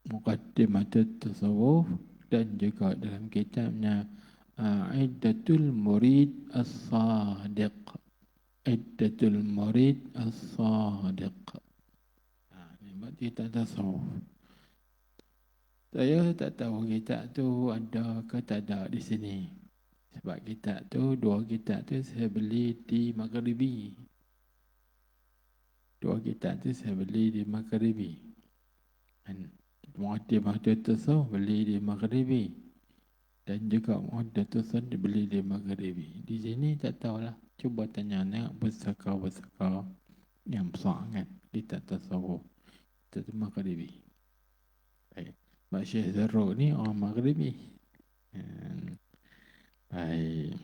Muqaddimatut Tasawuf, dan juga dalam kitabnya Iddatul Murid As-Sadiq. Iddatul Murid As-Sadiq. Ini buat kitab tasawuf. Saya tak tahu kitab tu ada ke tak ada di sini. Sebab kitab tu, dua kitab tu saya beli di Maghribi. Dua kitab tu saya beli di Maghribi. Muqaddimatut Tasawuf beli di Maghribi. Dan juga Muqaddimatut Tasawuf dibeli di Maghribi. Di sini tak tahulah. Cuba tanya nak bersaka-bersaka yang besar kan. Kitab tasawuf. Kitab Maghribi. Baik. Pak Syekh Zarruq ni orang Maghribi. Baik.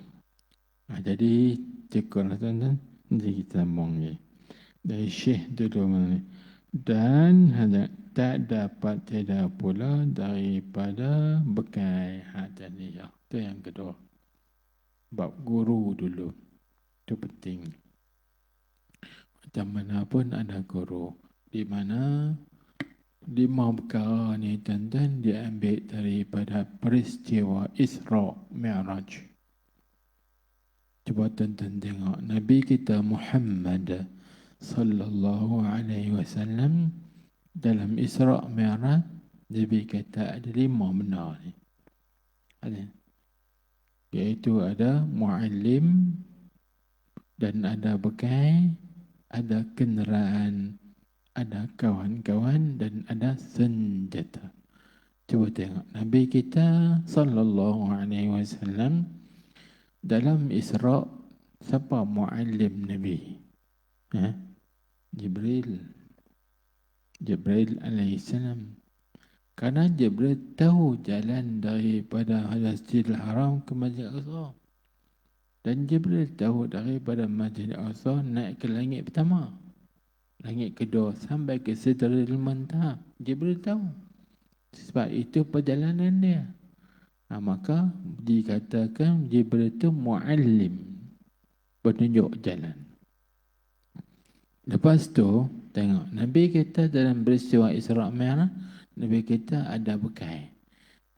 Jadi cukuplah tuan-tuan. Nanti kita sambung ni. Dari Syekh dulu mana ni. Dan tak dapat tidak pula daripada bekai hadaniyah. Itu yang kedua. Bab guru dulu. Itu penting. Macam mana pun ada guru. Di mana 5 perkara ni tuan-tuan diambil daripada peristiwa Isra Mi'raj. Cuba tuan-tuan tengok. Nabi kita Muhammad sallallahu alaihi wasallam dalam Isra Mi'raj, Nabi kata ada 5 benda ni. Iaitu ada muallim, dan ada bekai, ada kenderaan, ada kawan-kawan, dan ada senjata. Cuba tengok Nabi kita sallallahu alaihi wasallam dalam Isra, siapa muallim Nabi? Jibril alaihi salam. Karena Jibril tahu jalan daripada Masjidil Haram ke Masjidil Aqsa. Dan Jibril tahu daripada Masjidil Aqsa naik ke langit pertama, langit kedua, sampai ke Sidratul Muntaha. Jibril tahu. Sebab itu perjalanan dia. Maka dikatakan Jibril itu muallim, penunjuk jalan. Lepas tu tengok Nabi kita dalam peristiwa Isra' Mi'raj, Nabi kita ada bekal.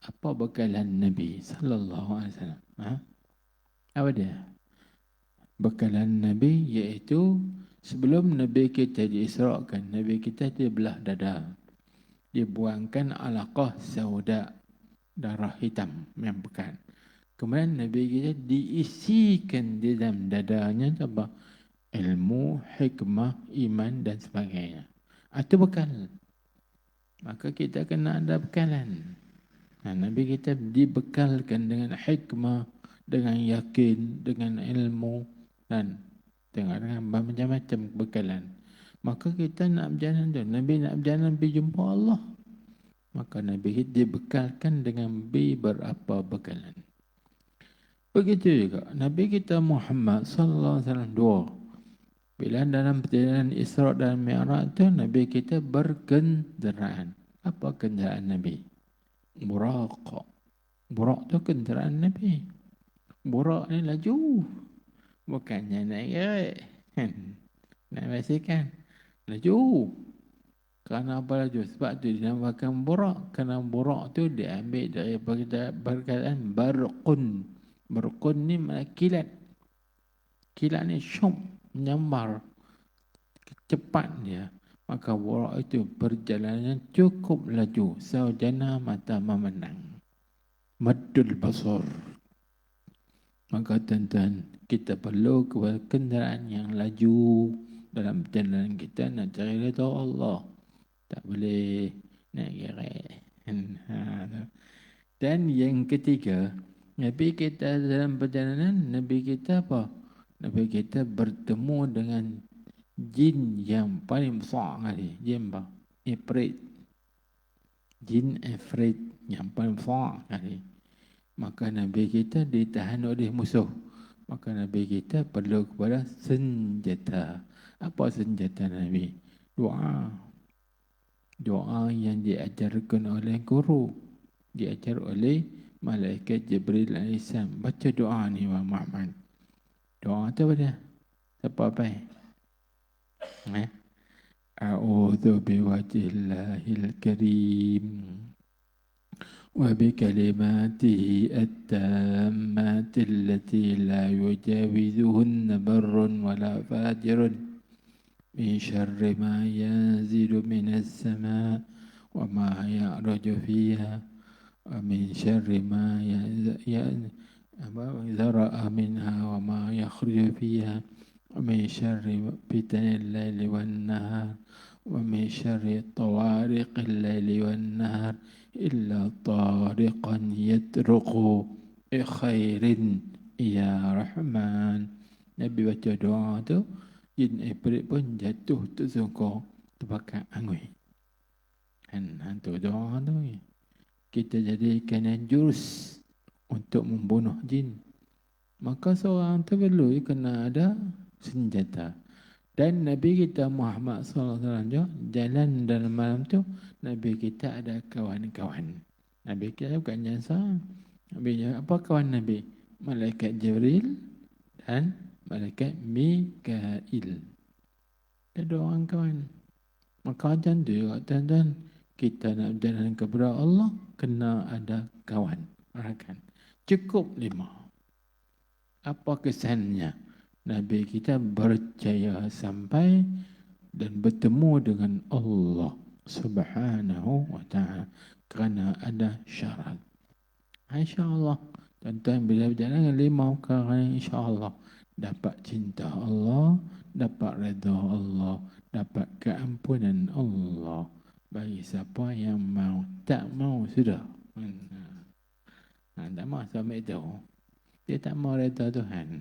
Apa bekalan Nabi sallallahu alaihi wasallam? Apa dia? Bekalan Nabi iaitu sebelum Nabi kita diisra'kan, Nabi kita dibelah dada. Dibuangkan alaqah sauda, darah hitam yang pekat. Kemudian Nabi kita diisikan di dalam dadanya apa? Ilmu, hikmah, iman dan sebagainya. Itu bekal. Maka kita kena ada bekalan. Nabi kita dibekalkan dengan hikmah, dengan yakin, dengan ilmu dan dengan macam-macam bekalan. Maka kita nak berjalan tu. Nabi nak berjalan pergi jumpa Allah. Maka Nabi kita dibekalkan dengan beberapa bekalan. Begitu juga Nabi kita Muhammad sallallahu alaihi wasallam dua. Bila dalam perjalanan Isra' dan Mi'raj tu Nabi kita berkenderaan. Apa kenderaan Nabi? Buraq. Buraq tu kenderaan Nabi. Buraq ni laju. Bukannya naik gerak. Naik basikal. Laju. Kerana apa laju? Sebab tu dinamakan buraq. Kerana buraq tu diambil daripada perkataan barqun. Barqun ni makna kilat. Kilat ni syum, menyambar. Cepat dia. Maka buraq itu perjalanannya cukup laju. Saujana mata memandang. Maddul basar. Maka tuan-tuan, kita perlu kepada kenderaan yang laju dalam perjalanan kita nak cari redha Allah. Tak boleh nak gerak. Dan yang ketiga, Nabi kita dalam perjalanan, Nabi kita apa? Nabi kita bertemu dengan jin yang paling besar kali. Jin apa? Ifrit. Jin Ifrit yang paling besar kali. Maka Nabi kita ditahan oleh musuh. Maka Nabi kita perlu kepada senjata. Apa senjata Nabi? Doa. Doa yang diajarkan oleh guru. Diajar oleh malaikat Jibril AS. Baca doa ni Wah Muhammad. Doa tu apa dia? Apa? A'udhu biwajhillahil karim. وبكلماته التامات التي لا يجاوزهن بر ولا فاجر من شر ما ينزل من السماء وما يعرج فيها ومن شر ما ذرأ منها وما يخرج فيها ومن شر فتن الليل والنهار ومن شر طوارق الليل والنهار إلا طارقا يطرق بخير يا رحمن. Nabi baca doa tu, jin Ifrit pun jatuh tersungkur terbakar angui. Hantu doa tu kita jadikan jurus untuk membunuh jin. Maka seorang tu perlu kena ada senjata. Dan Nabi kita Muhammad SAW jalan dalam malam tu, Nabi kita ada kawan-kawan. Nabi kita bukan jasa. Nabi apa kawan Nabi? Malaikat Jibril dan Malaikat Mikail. Ada orang kawan. Maka macam tu juga tuan-tuan, kita nak berjalan kepada Allah, kena ada kawan. Rakan. Cukup 5. Apa kesannya? Nabi kita berjaya sampai dan bertemu dengan Allah Subhanahu wa ta'ala kerana ada syarat. InsyaAllah, tuan-tuan bila berjalan dengan 5 perkara insyaAllah dapat cinta Allah, dapat redha Allah, dapat keampunan Allah. Bagi siapa yang mau, tak mau sudah. Tak mau sampai itu. Dia tak mau redha Tuhan.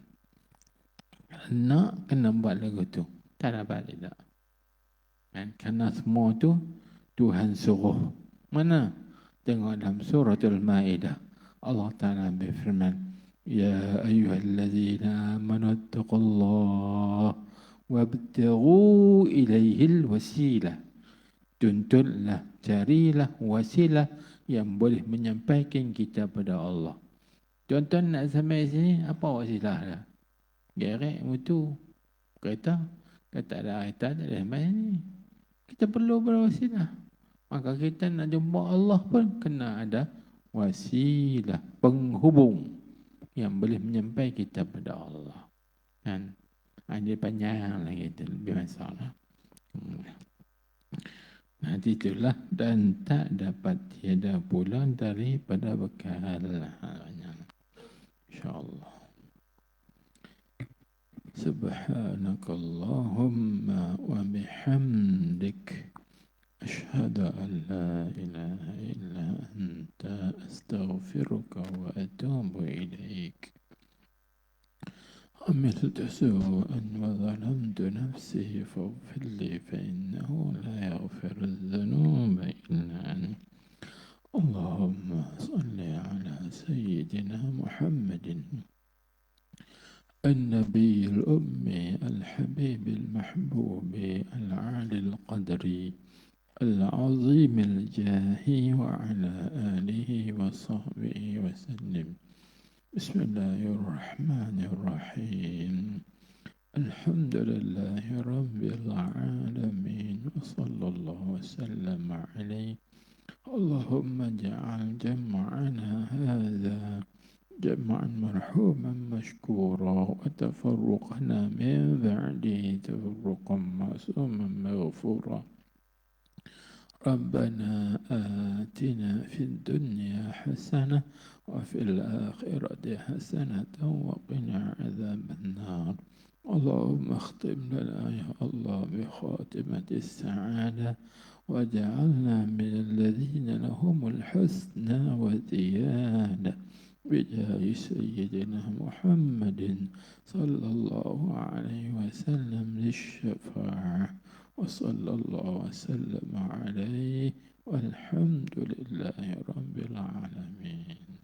Nak kena buat lagu tu. Tak dapat tidak. Kerana semua tu Tuhan suruh. Mana? Tengok dalam suratul Ma'idah. Allah Ta'ala berfirman, Ya ayyuhallazina amanu attaqullah wabtaghu ilaihil wasilah Tuntutlah, carilah wasilah yang boleh menyampaikan kita pada Allah. Tuan-tuan nak sampai sini, apa wasilah dah? Gerek mutu, kereta, kata ada kereta, tak ada sampai sini. Kita perlu berwasilah. Maka kita nak jumpa Allah pun kena ada wasilah, penghubung yang boleh menyampai kita pada Allah. Kan? Ada panjang lagi itu, lebih masalah. Nah, itulah dan tak dapat tiada pula daripada bekal. InsyaAllah. Subhanakallahumma wa bihamdik. أشهد أن لا إله إلا أنت أستغفرك وأتوب إليك. عملت سوءا وظلمت نفسي فاغفر لي فإنه لا يغفر الذنوب إلا أنت. اللهم صل على سيدنا محمد النبي الأمي الحبيب المحبوب العالي القدر العظيم الجاه وعلى آله وصحبه وسلم. بسم الله الرحمن الرحيم. الحمد لله رب العالمين وصلى الله وسلم عليه. اللهم اجعل جمعنا هذا جمعا مرحوما مشكورا وتفرقنا من بعده تفرقا معصوما مغفورا. ربنا آتنا في الدنيا حسنة وفي الآخرة حسنة وقنا عذاب النار. اللهم اختم لنا يا الله بخاتمة السعادة واجعلنا من الذين لهم الحسنى وزيادة بجاه سيدنا محمد صلى الله عليه وسلم للشفاعة. وصلى الله وسلم عليه والحمد لله رب العالمين.